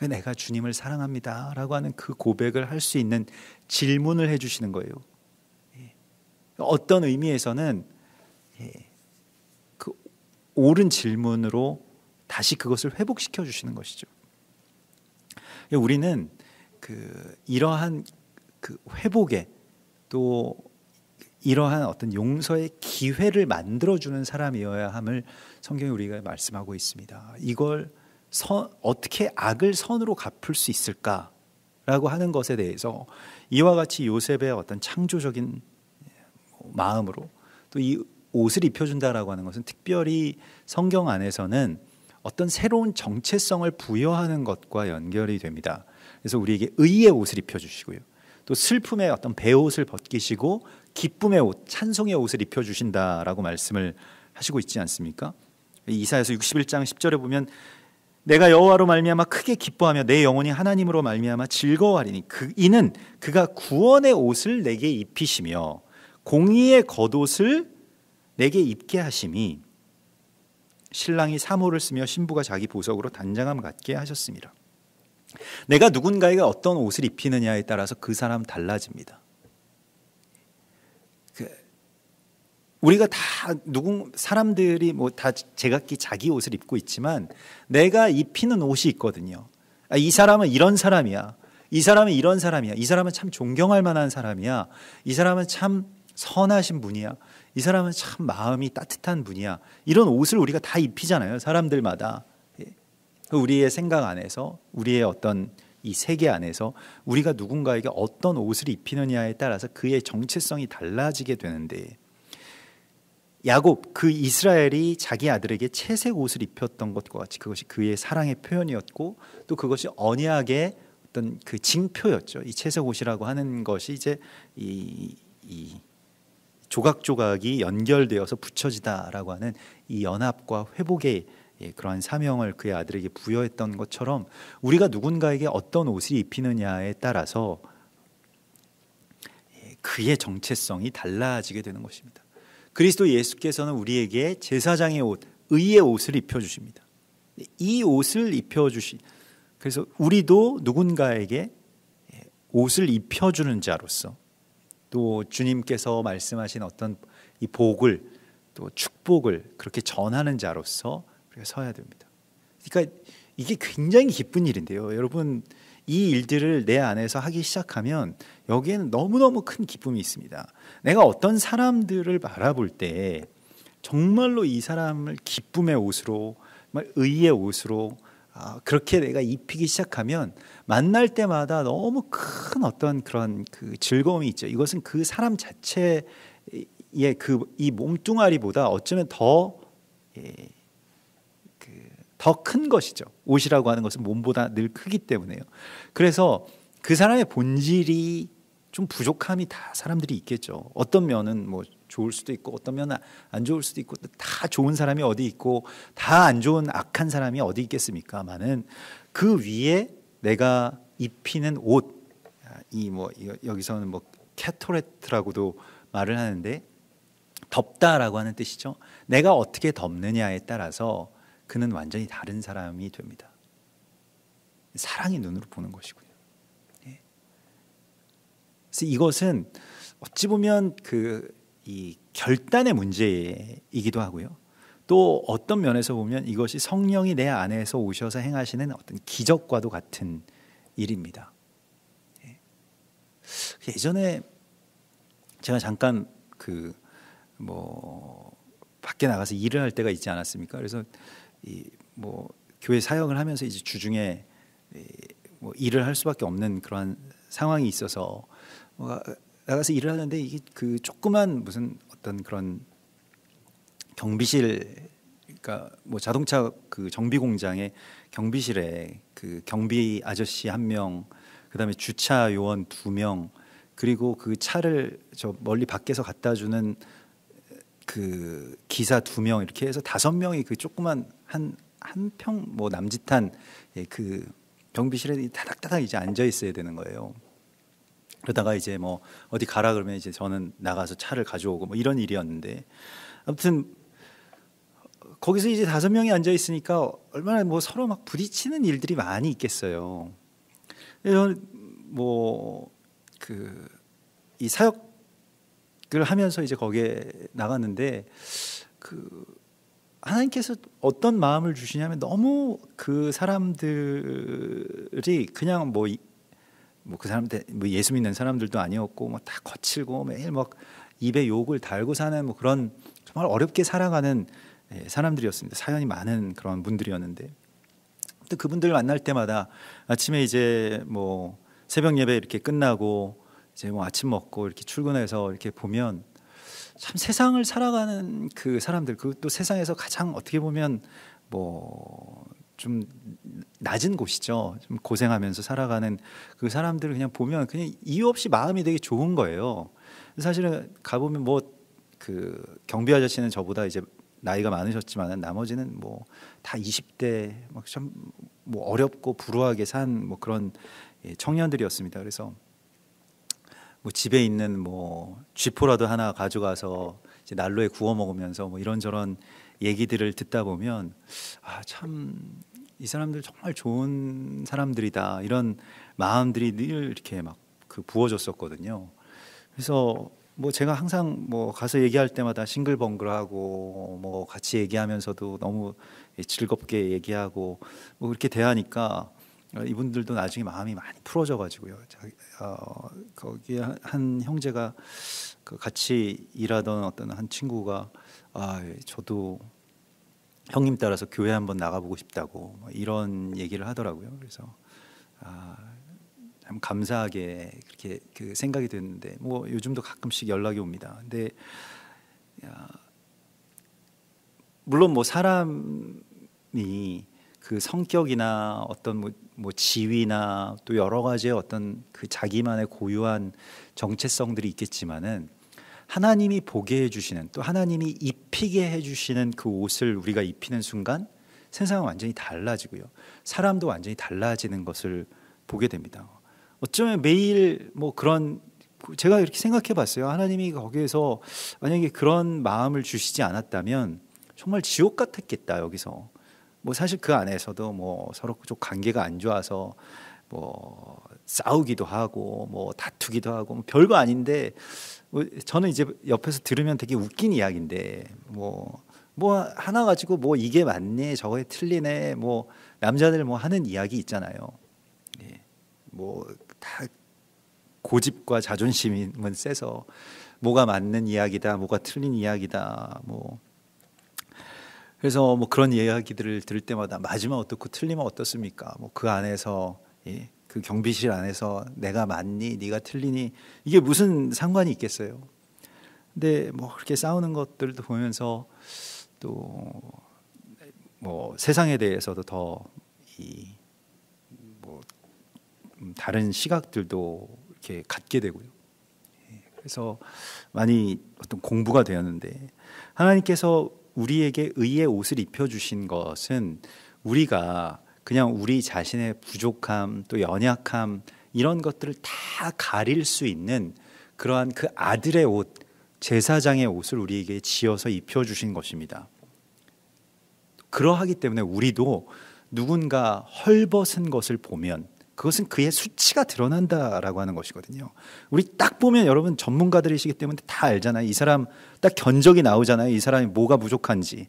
[SPEAKER 1] 내가 주님을 사랑합니다 라고 하는 그 고백을 할 수 있는 질문을 해주시는 거예요. 어떤 의미에서는 그 옳은 질문으로 다시 그것을 회복시켜 주시는 것이죠. 우리는 이러한 그 회복에 또 이러한 어떤 용서의 기회를 만들어주는 사람이어야 함을 성경이 우리가 말씀하고 있습니다. 이걸 어떻게 악을 선으로 갚을 수 있을까라고 하는 것에 대해서 이와 같이 요셉의 어떤 창조적인 마음으로 또 이 옷을 입혀준다라고 하는 것은 특별히 성경 안에서는 어떤 새로운 정체성을 부여하는 것과 연결이 됩니다. 그래서 우리에게 의의 옷을 입혀주시고요, 또 슬픔의 어떤 베옷을 벗기시고 기쁨의 옷, 찬송의 옷을 입혀주신다라고 말씀을 하시고 있지 않습니까? 이사야서 61장 10절에 보면 내가 여호와로 말미암아 크게 기뻐하며 내 영혼이 하나님으로 말미암아 즐거워하리니 이는 그가 구원의 옷을 내게 입히시며 공의의 겉옷을 내게 입게 하심이 신랑이 사모를 쓰며 신부가 자기 보석으로 단장함 갖게 하셨습니다. 내가 누군가에게 어떤 옷을 입히느냐에 따라서 그 사람 달라집니다. 우리가 다 사람들이 뭐 다 제각기 자기 옷을 입고 있지만 내가 입히는 옷이 있거든요. 이 사람은 이런 사람이야. 이 사람은 이런 사람이야. 이 사람은 참 존경할 만한 사람이야. 이 사람은 참 선하신 분이야. 이 사람은 참 마음이 따뜻한 분이야. 이런 옷을 우리가 다 입히잖아요. 사람들마다. 우리의 생각 안에서, 우리의 어떤 이 세계 안에서 우리가 누군가에게 어떤 옷을 입히느냐에 따라서 그의 정체성이 달라지게 되는데, 야곱, 그 이스라엘이 자기 아들에게 채색 옷을 입혔던 것과 같이 그것이 그의 사랑의 표현이었고, 또 그것이 언약의 어떤 그 징표였죠. 이 채색 옷이라고 하는 것이 이제 이 조각조각이 연결되어서 붙여지다라고 하는 이 연합과 회복의 그러한 사명을 그의 아들에게 부여했던 것처럼, 우리가 누군가에게 어떤 옷을 입히느냐에 따라서 그의 정체성이 달라지게 되는 것입니다. 그리스도 예수께서는 우리에게 제사장의 옷, 의의 옷을 입혀주십니다. 이 옷을 입혀주시, 그래서 우리도 누군가에게 옷을 입혀주는 자로서, 또 주님께서 말씀하신 어떤 이 복을, 또 축복을 그렇게 전하는 자로서 우리가 서야 됩니다. 그러니까 이게 굉장히 기쁜 일인데요. 여러분, 이 일들을 내 안에서 하기 시작하면 여기에는 너무너무 큰 기쁨이 있습니다. 내가 어떤 사람들을 바라볼 때 정말로 이 사람을 기쁨의 옷으로, 정말 의의 옷으로 그렇게 내가 입히기 시작하면 만날 때마다 너무 큰 어떤 그런 그 즐거움이 있죠. 이것은 그 사람 자체의 이 몸뚱아리보다 어쩌면 더 큰 것이죠. 옷이라고 하는 것은 몸보다 늘 크기 때문에요. 그래서 그 사람의 본질이 좀 부족함이 다 사람들이 있겠죠. 어떤 면은 뭐 좋을 수도 있고 어떤 면은 안 좋을 수도 있고, 다 좋은 사람이 어디 있고 다 안 좋은 악한 사람이 어디 있겠습니까만은 그 위에 내가 입히는 옷, 여기서는 뭐 캐토레트라고도 말을 하는데, 덮다라고 하는 뜻이죠. 내가 어떻게 덮느냐에 따라서 그는 완전히 다른 사람이 됩니다. 사랑의 눈으로 보는 것이고요. 그래서 이것은 어찌 보면 이 결단의 문제이기도 하고요. 또 어떤 면에서 보면 이것이 성령이 내 안에서 오셔서 행하시는 어떤 기적과도 같은 일입니다. 예전에 제가 잠깐 밖에 나가서 일을 할 때가 있지 않았습니까? 그래서 교회 사역을 하면서 이제 주중에 일을 할 수밖에 없는 그러한 상황이 있어서 나가서 일을 하는데, 이게 그 조그만 무슨 어떤 그런 경비실, 그러니까 뭐 자동차 그 정비 공장의 경비실에 그 경비 아저씨 1명, 그다음에 주차 요원 2명, 그리고 그 차를 저 멀리 밖에서 갖다 주는 그 기사 2명, 이렇게 해서 5명이 그 조그만 한 평 뭐 남짓한 그 경비실에 다닥다닥 이제 앉아 있어야 되는 거예요. 그러다가 이제 뭐 어디 가라 그러면 이제 저는 나가서 차를 가져오고 뭐 이런 일이었는데, 아무튼 거기서 이제 5명이 앉아 있으니까 얼마나 뭐 서로 막 부딪히는 일들이 많이 있겠어요. 그래서 이 사역을 하면서 이제 거기에 나갔는데, 하나님께서 어떤 마음을 주시냐면, 너무 그 사람들이 그냥 그 사람들 예수 믿는 사람들도 아니었고 뭐 다 거칠고 매일 막 입에 욕을 달고 사는 뭐 그런 정말 어렵게 살아가는 사람들이었습니다. 사연이 많은 그런 분들이었는데, 또 그분들을 만날 때마다 아침에 이제 뭐 새벽 예배 이렇게 끝나고 이제 뭐 아침 먹고 이렇게 출근해서 이렇게 보면 참 세상을 살아가는 그 사람들, 그것도 세상에서 가장 어떻게 보면 좀 낮은 곳이죠. 좀 고생하면서 살아가는 그 사람들을 그냥 보면 그냥 이유 없이 마음이 되게 좋은 거예요. 사실은 가보면 그 경비 아저씨는 저보다 이제 나이가 많으셨지만 나머지는 뭐 다 20대 막 참 뭐 어렵고 불우하게 산 뭐 그런 청년들이었습니다. 그래서 뭐 집에 있는 뭐 쥐포라도 하나 가져가서 이제 난로에 구워 먹으면서 뭐 이런저런 얘기들을 듣다 보면 참 이 사람들 정말 좋은 사람들이다, 이런 마음들이 늘 이렇게 막 부어졌었거든요. 그래서 뭐 제가 항상 뭐 가서 얘기할 때마다 싱글벙글하고 뭐 같이 얘기하면서도 너무 즐겁게 얘기하고 뭐 그렇게 대하니까 이분들도 나중에 마음이 많이 풀어져 가지고요. 거기에 한 형제가 그 같이 일하던 어떤 한 친구가 저도 형님 따라서 교회 한번 나가보고 싶다고 뭐 이런 얘기를 하더라고요. 그래서 참 감사하게 그렇게 그 생각이 됐는데 뭐 요즘도 가끔씩 연락이 옵니다. 근데 물론 뭐 사람이 그 성격이나 어떤 뭐 지위나 또 여러 가지의 어떤 그 자기만의 고유한 정체성들이 있겠지만은 하나님이 보게 해주시는 또 하나님이 입히게 해주시는 그 옷을 우리가 입히는 순간 세상은 완전히 달라지고요. 사람도 완전히 달라지는 것을 보게 됩니다. 어쩌면 매일 뭐 그런 제가 이렇게 생각해 봤어요. 하나님이 거기에서 만약에 그런 마음을 주시지 않았다면 정말 지옥 같았겠다. 여기서 뭐 사실 그 안에서도 뭐 서로 좀 관계가 안 좋아서 뭐 싸우기도 하고 뭐 다투기도 하고 뭐 별거 아닌데 저는 이제 옆에서 들으면 되게 웃긴 이야기인데 뭐 하나 가지고 뭐 이게 맞네 저거에 틀리네 뭐 남자들 뭐 하는 이야기 있잖아요. 뭐 다 고집과 자존심은 세서 뭐가 맞는 이야기다 뭐가 틀린 이야기다 뭐 그래서 뭐 그런 이야기들을 들을 때마다 맞으면 어떻고 틀리면 어떻습니까? 뭐 그 안에서 그 경비실 안에서 내가 맞니 네가 틀리니 이게 무슨 상관이 있겠어요? 근데 뭐 그렇게 싸우는 것들도 보면서 또 뭐 세상에 대해서도 더 다른 시각들도 이렇게 갖게 되고요. 그래서 많이 어떤 공부가 되었는데 하나님께서 우리에게 의의 옷을 입혀주신 것은 우리가 그냥 우리 자신의 부족함 또 연약함 이런 것들을 다 가릴 수 있는 그러한 그 아들의 옷 제사장의 옷을 우리에게 지어서 입혀주신 것입니다. 그러하기 때문에 우리도 누군가 헐벗은 것을 보면 그것은 그의 수치가 드러난다라고 하는 것이거든요. 우리 딱 보면 여러분 전문가들이시기 때문에 다 알잖아요. 이 사람 딱 견적이 나오잖아요. 이 사람이 뭐가 부족한지.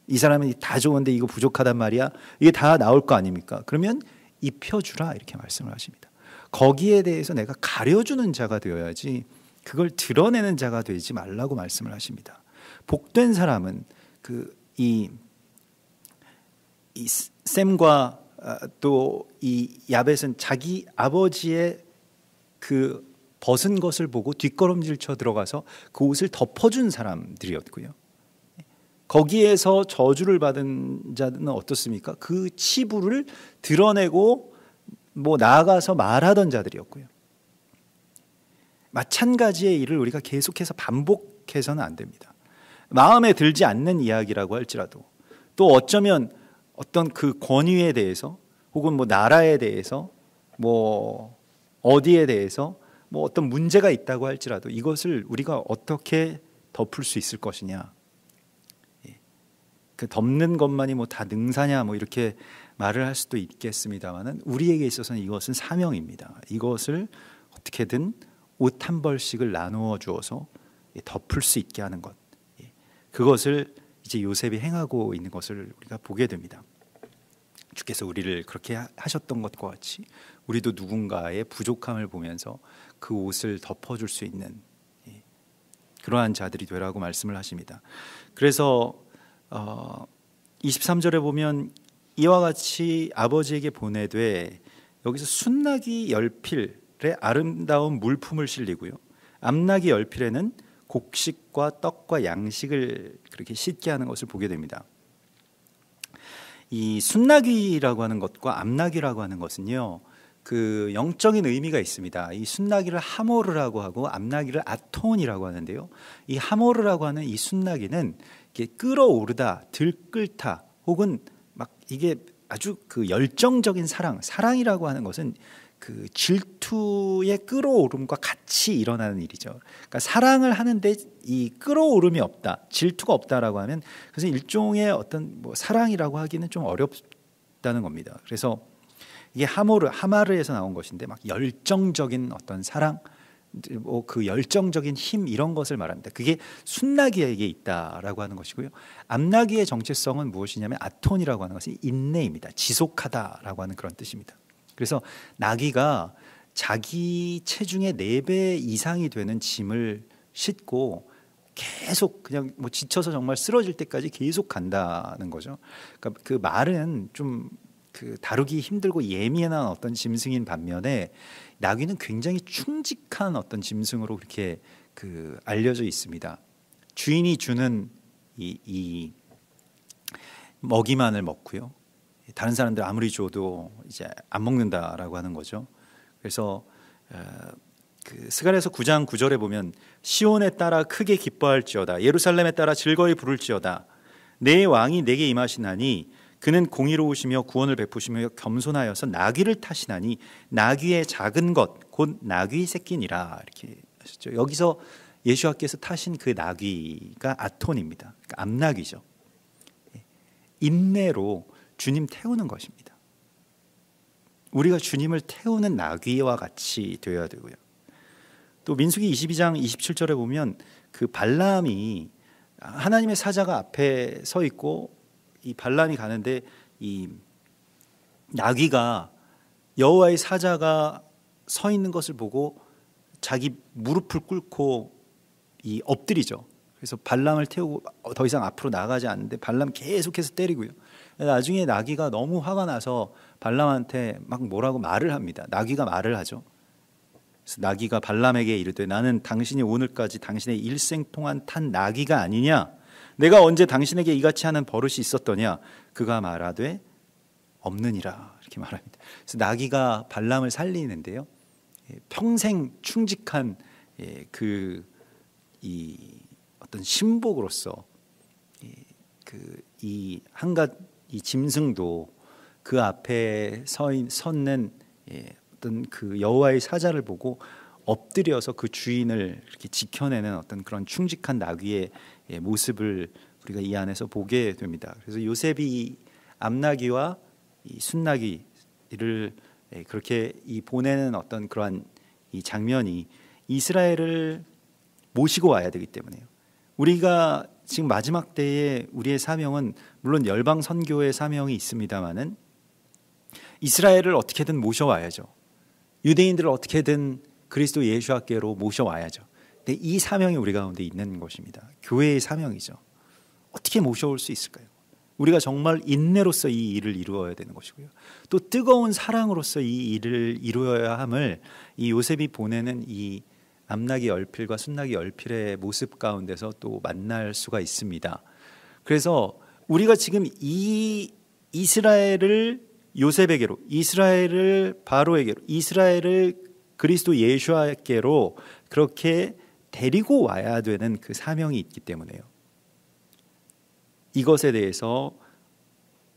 [SPEAKER 1] 이 사람이 다 좋은데 이거 부족하단 말이야. 이게 다 나올 거 아닙니까? 그러면 입혀주라 이렇게 말씀을 하십니다. 거기에 대해서 내가 가려주는 자가 되어야지 그걸 드러내는 자가 되지 말라고 말씀을 하십니다. 복된 사람은 이 셈과 또 이 야벳은 자기 아버지의 그 벗은 것을 보고 뒷걸음질 쳐 들어가서 그 옷을 덮어준 사람들이었고요. 거기에서 저주를 받은 자는 어떻습니까? 그 치부를 드러내고 뭐 나아가서 말하던 자들이었고요. 마찬가지의 일을 우리가 계속해서 반복해서는 안 됩니다. 마음에 들지 않는 이야기라고 할지라도 또 어쩌면 어떤 그 권위에 대해서 혹은 뭐 나라에 대해서 뭐 어디에 대해서 뭐 어떤 문제가 있다고 할지라도 이것을 우리가 어떻게 덮을 수 있을 것이냐. 그 덮는 것만이 뭐 다 능사냐 뭐 이렇게 말을 할 수도 있겠습니다만은 우리에게 있어서는 이것은 사명입니다. 이것을 어떻게든 옷 한 벌씩을 나누어 주어서 덮을 수 있게 하는 것. 그것을 이제 요셉이 행하고 있는 것을 우리가 보게 됩니다. 주께서 우리를 그렇게 하셨던 것과 같이 우리도 누군가의 부족함을 보면서 그 옷을 덮어줄 수 있는 그러한 자들이 되라고 말씀을 하십니다. 그래서 23절에 보면 이와 같이 아버지에게 보내되 여기서 순나기 열필에 아름다운 물품을 실리고요. 암나기 열필에는 곡식과 떡과 양식을 그렇게 싣게 하는 것을 보게 됩니다. 이 순나기라고 하는 것과 암나기라고 하는 것은요, 그 영적인 의미가 있습니다. 이 순나기를 하모르라고 하고 암나기를 아톤이라고 하는데요. 이 하모르라고 하는 이 순나기는 이게 끌어오르다, 들끓다, 혹은 막 이게 아주 그 열정적인 사랑이라고 하는 것은 그 질투의 끌어오름과 같이 일어나는 일이죠. 그러니까 사랑을 하는데 이 끌어오름이 없다, 질투가 없다라고 하면 그래서 일종의 어떤 뭐 사랑이라고 하기는 좀 어렵다는 겁니다. 그래서 이게 하마르에서 나온 것인데 막 열정적인 어떤 사랑, 뭐 그 열정적인 힘 이런 것을 말합니다. 그게 순나귀에게 있다라고 하는 것이고요. 암나귀의 정체성은 무엇이냐면 아톤이라고 하는 것은 인내입니다. 지속하다라고 하는 그런 뜻입니다. 그래서 나귀가 자기 체중의 4배 이상이 되는 짐을 싣고 계속 그냥 뭐 지쳐서 정말 쓰러질 때까지 계속 간다는 거죠. 그러니까 그 말은 좀 그 다루기 힘들고 예민한 어떤 짐승인 반면에 나귀는 굉장히 충직한 어떤 짐승으로 그렇게 그 알려져 있습니다. 주인이 주는 이 먹이만을 먹고요. 다른 사람들 아무리 줘도 이제 안 먹는다라고 하는 거죠. 그래서 그 스가랴서 9장 9절에 보면 시온에 따라 크게 기뻐할지어다 예루살렘에 따라 즐거이 부를지어다 내 왕이 내게 임하시나니 그는 공의로우시며 구원을 베푸시며 겸손하여서 나귀를 타시나니 나귀의 작은 것 곧 나귀 새끼니라 이렇게 하셨죠. 여기서 예수와께서 타신 그 나귀가 아톤입니다. 그러니까 암나귀죠. 인내로 주님 태우는 것입니다. 우리가 주님을 태우는 나귀와 같이 되어야 되고요. 또 민수기 22장 27절에 보면 그 발람이 하나님의 사자가 앞에 서 있고 이 발람이 가는데 이 나귀가 여호와의 사자가 서 있는 것을 보고 자기 무릎을 꿇고 이 엎드리죠. 그래서 발람을 태우고 더 이상 앞으로 나가지 않는데 발람 계속해서 때리고요. 나중에 나귀가 너무 화가 나서 발람한테 막 뭐라고 말을 합니다. 나귀가 말을 하죠. 그래서 나귀가 발람에게 이르되 나는 당신이 오늘까지 당신의 일생 동안 탄 나귀가 아니냐? 내가 언제 당신에게 이같이 하는 버릇이 있었더냐? 그가 말하되 없느니라 이렇게 말합니다. 그래서 나귀가 발람을 살리는데요. 평생 충직한 이 어떤 신복으로서 이 한갓 이 짐승도 그 앞에 섰는 어떤 그 여호와의 사자를 보고 엎드려서 그 주인을 이렇게 지켜내는 어떤 그런 충직한 나귀의 모습을 우리가 이 안에서 보게 됩니다. 그래서 요셉이 암나귀와 이 순나귀를 그렇게 이 보내는 어떤 그러한 이 장면이 이스라엘을 모시고 와야 되기 때문에요. 우리가 지금 마지막 때에 우리의 사명은 물론 열방 선교의 사명이 있습니다만은 이스라엘을 어떻게든 모셔와야죠. 유대인들을 어떻게든 그리스도 예수께로 모셔와야죠. 근데 이 사명이 우리 가운데 있는 것입니다. 교회의 사명이죠. 어떻게 모셔올 수 있을까요? 우리가 정말 인내로서 이 일을 이루어야 되는 것이고요. 또 뜨거운 사랑으로서 이 일을 이루어야 함을 이 요셉이 보내는 이 암나귀 얼필과 순나귀 얼필의 모습 가운데서 또 만날 수가 있습니다. 그래서 우리가 지금 이 이스라엘을 요셉에게로, 이스라엘을 바로에게로, 이스라엘을 그리스도 예수께로 그렇게 데리고 와야 되는 그 사명이 있기 때문에요. 이것에 대해서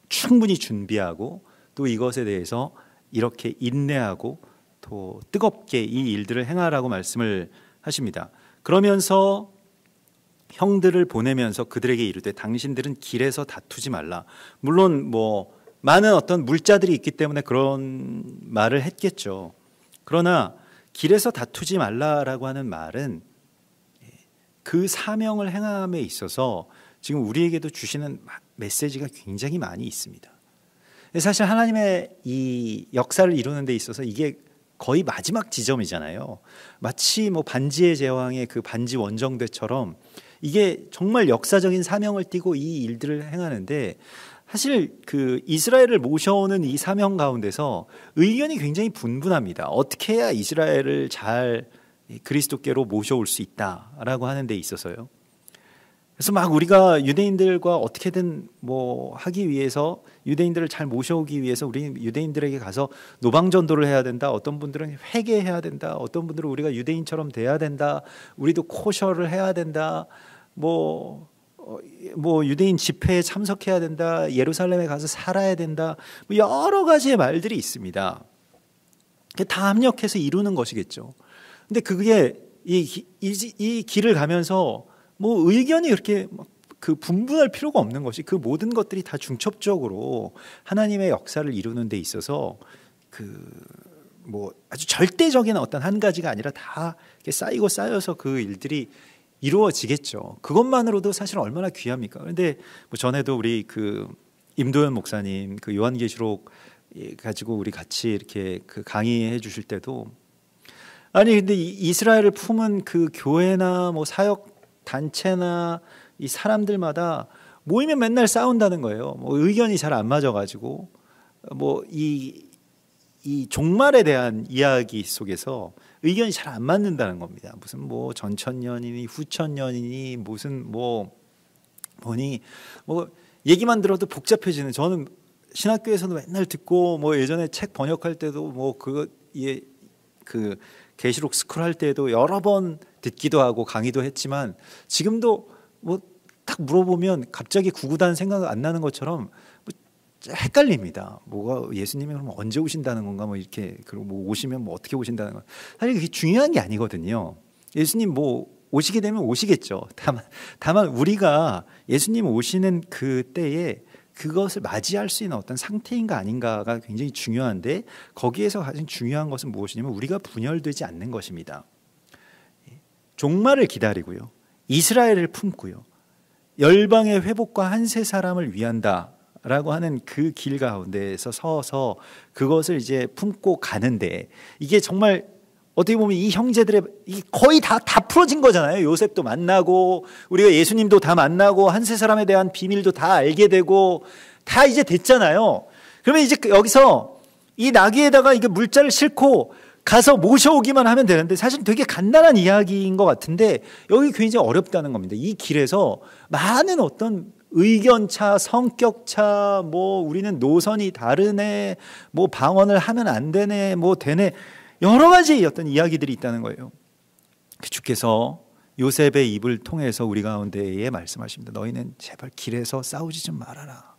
[SPEAKER 1] 충분히 준비하고 또 이것에 대해서 이렇게 인내하고 또 뜨겁게 이 일들을 행하라고 말씀을 하십니다. 그러면서 형들을 보내면서 그들에게 이르되 당신들은 길에서 다투지 말라. 물론 뭐 많은 어떤 물자들이 있기 때문에 그런 말을 했겠죠. 그러나 길에서 다투지 말라라고 하는 말은 그 사명을 행함에 있어서 지금 우리에게도 주시는 메시지가 굉장히 많이 있습니다. 사실 하나님의 이 역사를 이루는 데 있어서 이게 거의 마지막 지점이잖아요. 마치 뭐 반지의 제왕의 그 반지 원정대처럼 이게 정말 역사적인 사명을 띠고 이 일들을 행하는데 사실 그 이스라엘을 모셔오는 이 사명 가운데서 의견이 굉장히 분분합니다. 어떻게 해야 이스라엘을 잘 그리스도께로 모셔올 수 있다라고 하는 데 있어서요. 그래서 막 우리가 유대인들과 어떻게든 뭐 하기 위해서 유대인들을 잘 모셔오기 위해서 우리 유대인들에게 가서 노방전도를 해야 된다. 어떤 분들은 회개해야 된다. 어떤 분들은 우리가 유대인처럼 돼야 된다. 우리도 코셔를 해야 된다. 뭐 유대인 집회에 참석해야 된다. 예루살렘에 가서 살아야 된다. 뭐 여러 가지의 말들이 있습니다. 다 합력해서 이루는 것이겠죠. 근데 그게 이 길을 가면서 뭐 의견이 그렇게 그 분분할 필요가 없는 것이 그 모든 것들이 다 중첩적으로 하나님의 역사를 이루는 데 있어서 그 뭐 아주 절대적인 어떤 한 가지가 아니라 다 이렇게 쌓이고 쌓여서 그 일들이 이루어지겠죠. 그것만으로도 사실 얼마나 귀합니까? 그런데 뭐 전에도 우리 그 임도현 목사님 그 요한계시록 가지고 우리 같이 이렇게 그 강의해 주실 때도 아니 근데 이스라엘을 품은 그 교회나 뭐 사역 단체나 이 사람들마다 모이면 맨날 싸운다는 거예요. 뭐 의견이 잘 안 맞아가지고 뭐 이 종말에 대한 이야기 속에서 의견이 잘 안 맞는다는 겁니다. 무슨 뭐 전천년이니 후천년이니 무슨 뭐니 뭐 얘기만 들어도 복잡해지는. 저는 신학교에서도 맨날 듣고 뭐 예전에 책 번역할 때도 뭐 그 계시록 스쿨 할 때도 여러 번 듣기도 하고 강의도 했지만 지금도 뭐 딱 물어보면 갑자기 구구단 생각 안 나는 것처럼 헷갈립니다. 뭐가 예수님이 그럼 언제 오신다는 건가 뭐 이렇게 그리고 뭐 오시면 뭐 어떻게 오신다는 건 사실 그게 중요한 게 아니거든요. 예수님 뭐 오시게 되면 오시겠죠. 다만 우리가 예수님 오시는 그 때에 그것을 맞이할 수 있는 어떤 상태인가 아닌가가 굉장히 중요한데 거기에서 가장 중요한 것은 무엇이냐면 우리가 분열되지 않는 것입니다. 종말을 기다리고요. 이스라엘을 품고요. 열방의 회복과 한세 사람을 위한다라고 하는 그 길 가운데에서 서서 그것을 이제 품고 가는데 이게 정말 어떻게 보면 이 형제들의 거의 다 풀어진 거잖아요. 요셉도 만나고 우리가 예수님도 다 만나고 한세 사람에 대한 비밀도 다 알게 되고 다 이제 됐잖아요. 그러면 이제 여기서 이 나귀에다가 이게 물자를 싣고 가서 모셔오기만 하면 되는데 사실 되게 간단한 이야기인 것 같은데 여기 굉장히 어렵다는 겁니다. 이 길에서 많은 어떤 의견차, 성격차, 뭐 우리는 노선이 다르네, 뭐 방언을 하면 안 되네, 뭐 되네, 여러 가지 어떤 이야기들이 있다는 거예요. 주께서 요셉의 입을 통해서 우리 가운데에 말씀하십니다. 너희는 제발 길에서 싸우지 좀 말아라.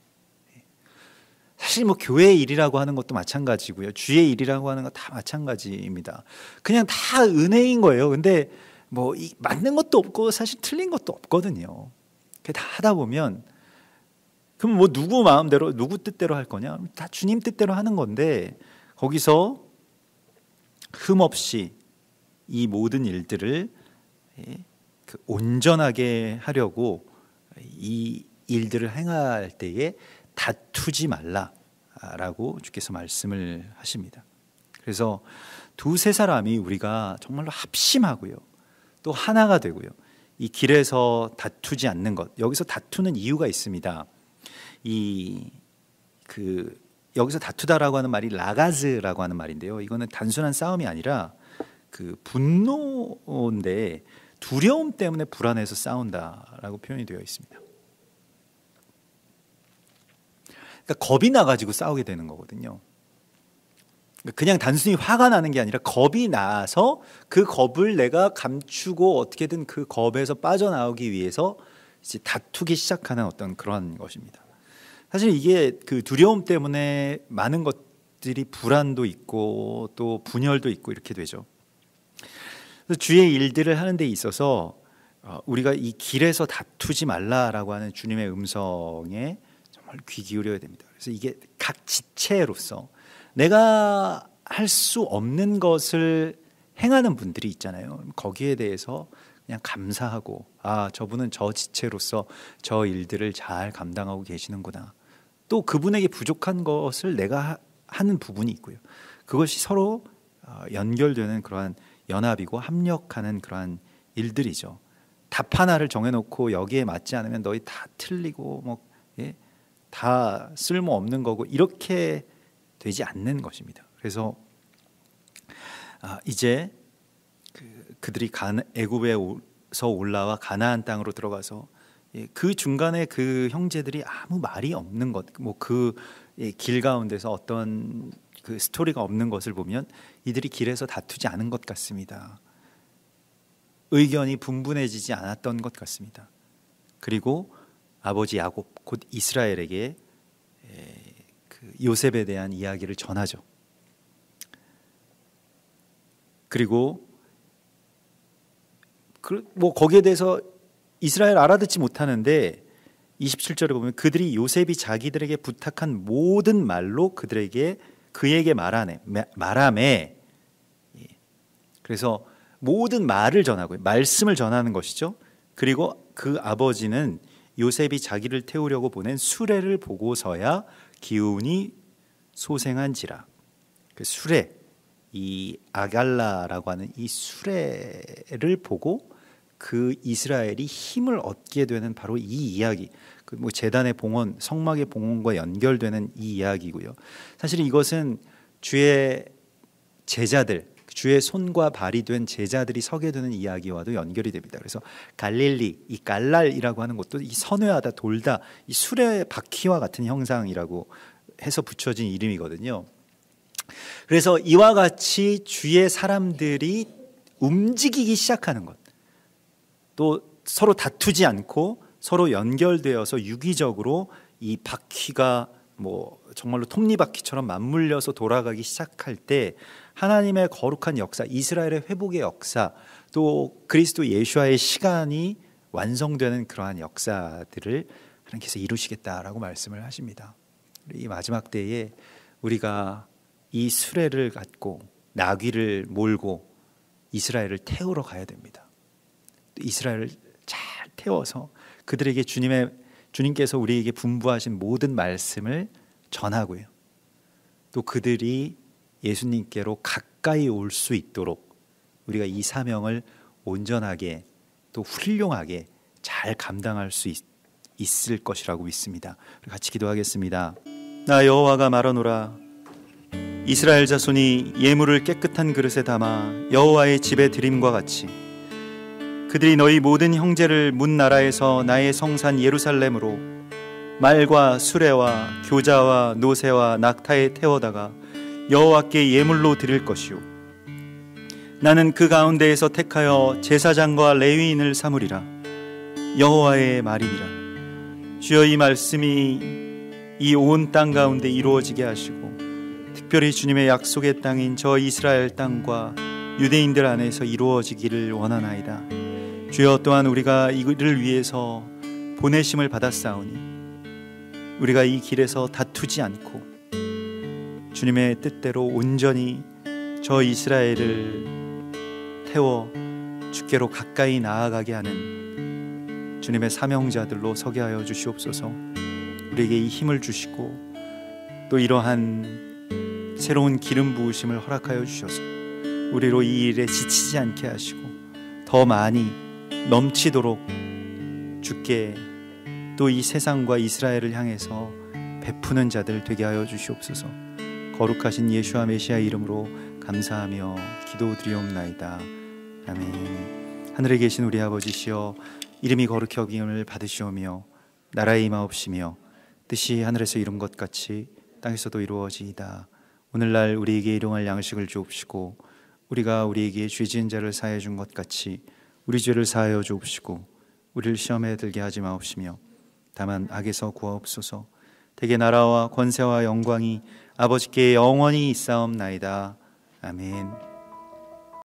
[SPEAKER 1] 사실 뭐 교회의 일이라고 하는 것도 마찬가지고요. 주의 일이라고 하는 거 다 마찬가지입니다. 그냥 다 은혜인 거예요. 근데 뭐 맞는 것도 없고 사실 틀린 것도 없거든요. 다 하다 보면 그럼 뭐 누구 마음대로 누구 뜻대로 할 거냐? 다 주님 뜻대로 하는 건데 거기서 흠없이 이 모든 일들을 온전하게 하려고 이 일들을 행할 때에 다투지 말라라고 주께서 말씀을 하십니다. 그래서 두세 사람이 우리가 정말로 합심하고요. 또 하나가 되고요. 이 길에서 다투지 않는 것. 여기서 다투는 이유가 있습니다. 여기서 다투다라고 하는 말이 라가즈라고 하는 말인데요. 이거는 단순한 싸움이 아니라 그 분노인데 두려움 때문에 불안해서 싸운다라고 표현이 되어 있습니다. 그러니까 겁이 나가지고 싸우게 되는 거거든요. 그냥 단순히 화가 나는 게 아니라 겁이 나서 그 겁을 내가 감추고 어떻게든 그 겁에서 빠져나오기 위해서 이제 다투기 시작하는 어떤 그런 것입니다. 사실 이게 그 두려움 때문에 많은 것들이 불안도 있고 또 분열도 있고 이렇게 되죠. 그래서 주의 일들을 하는 데 있어서 우리가 이 길에서 다투지 말라라고 하는 주님의 음성에 정말 귀 기울여야 됩니다. 그래서 이게 각 지체로서 내가 할 수 없는 것을 행하는 분들이 있잖아요. 거기에 대해서 그냥 감사하고 저분은 저 지체로서 저 일들을 잘 감당하고 계시는구나. 또 그분에게 부족한 것을 내가 하는 부분이 있고요. 그것이 서로 연결되는 그러한 연합이고 합력하는 그러한 일들이죠. 답 하나를 정해놓고 여기에 맞지 않으면 너희 다 틀리고 다 쓸모없는 거고 이렇게 되지 않는 것입니다. 그래서 이제 그들이 애굽에서 올라와 가나안 땅으로 들어가서 그 중간에 그 형제들이 아무 말이 없는 것, 그 길 가운데서 어떤 그 스토리가 없는 것을 보면 이들이 길에서 다투지 않은 것 같습니다. 의견이 분분해지지 않았던 것 같습니다. 그리고 아버지 야곱 곧 이스라엘에게 그 요셉에 대한 이야기를 전하죠. 그리고 거기에 대해서 이스라엘 알아듣지 못하는데 27절에 보면 그들이 요셉이 자기들에게 부탁한 모든 말로 그들에게 그에게 말하매. 그래서 모든 말을 전하고 말씀을 전하는 것이죠. 그리고 그 아버지는 요셉이 자기를 태우려고 보낸 수레를 보고서야 기운이 소생한지라. 그 수레, 이 아갈라라고 하는 이 수레를 보고 그 이스라엘이 힘을 얻게 되는 바로 이 이야기, 그 뭐 제단의 봉헌, 성막의 봉헌과 연결되는 이 이야기고요. 사실 이것은 주의 제자들, 주의 손과 발이 된 제자들이 서게 되는 이야기와도 연결이 됩니다. 그래서 갈릴리, 이 갈랄이라고 하는 것도 이 선회하다, 돌다, 이 수레 바퀴와 같은 형상이라고 해서 붙여진 이름이거든요. 그래서 이와 같이 주의 사람들이 움직이기 시작하는 것, 또 서로 다투지 않고 서로 연결되어서 유기적으로 이 바퀴가 뭐 정말로 톱니바퀴처럼 맞물려서 돌아가기 시작할 때 하나님의 거룩한 역사, 이스라엘의 회복의 역사, 또 그리스도 예수와의 시간이 완성되는 그러한 역사들을 하나님께서 이루시겠다라고 말씀을 하십니다. 이 마지막 때에 우리가 이 수레를 갖고 나귀를 몰고 이스라엘을 태우러 가야 됩니다. 이스라엘을 잘 태워서 그들에게 주님께서 우리에게 분부하신 모든 말씀을 전하고요. 또 그들이 예수님께로 가까이 올 수 있도록 우리가 이 사명을 온전하게 또 훌륭하게 잘 감당할 수 있을 것이라고 믿습니다. 같이 기도하겠습니다. 나 여호와가 말하노라. 이스라엘 자손이 예물을 깨끗한 그릇에 담아 여호와의 집에 드림과 같이 그들이 너희 모든 형제를 문 나라에서 나의 성산 예루살렘으로 말과 수레와 교자와 노새와 낙타에 태워다가 여호와께 예물로 드릴 것이요 나는 그 가운데에서 택하여 제사장과 레위인을 삼으리라. 여호와의 말이니라. 주여, 이 말씀이 이 온 땅 가운데 이루어지게 하시고 특별히 주님의 약속의 땅인 저 이스라엘 땅과 유대인들 안에서 이루어지기를 원하나이다. 주여, 또한 우리가 이를 위해서 보내심을 받았사오니 우리가 이 길에서 다투지 않고 주님의 뜻대로 온전히 저 이스라엘을 태워 주께로 가까이 나아가게 하는 주님의 사명자들로 서게 하여 주시옵소서. 우리에게 이 힘을 주시고 또 이러한 새로운 기름 부으심을 허락하여 주셔서 우리로 이 일에 지치지 않게 하시고 더 많이 넘치도록 주께 또 이 세상과 이스라엘을 향해서 베푸는 자들 되게 하여 주시옵소서. 거룩하신 예수와 메시아 이름으로 감사하며 기도드리옵나이다. 아멘. 하늘에 계신 우리 아버지시여, 이름이 거룩히 여김을 받으시오며 나라의 임하옵시며 뜻이 하늘에서 이룬 것 같이 땅에서도 이루어지이다. 오늘날 우리에게 일용할 양식을 주옵시고 우리가 우리에게 죄 지은 자를 사하여 준 것 같이 우리 죄를 사하여 주옵시고 우리를 시험에 들게 하지 마옵시며 다만 악에서 구하옵소서. 대개 나라와 권세와 영광이 아버지께 영원히 있사옵나이다. 아멘.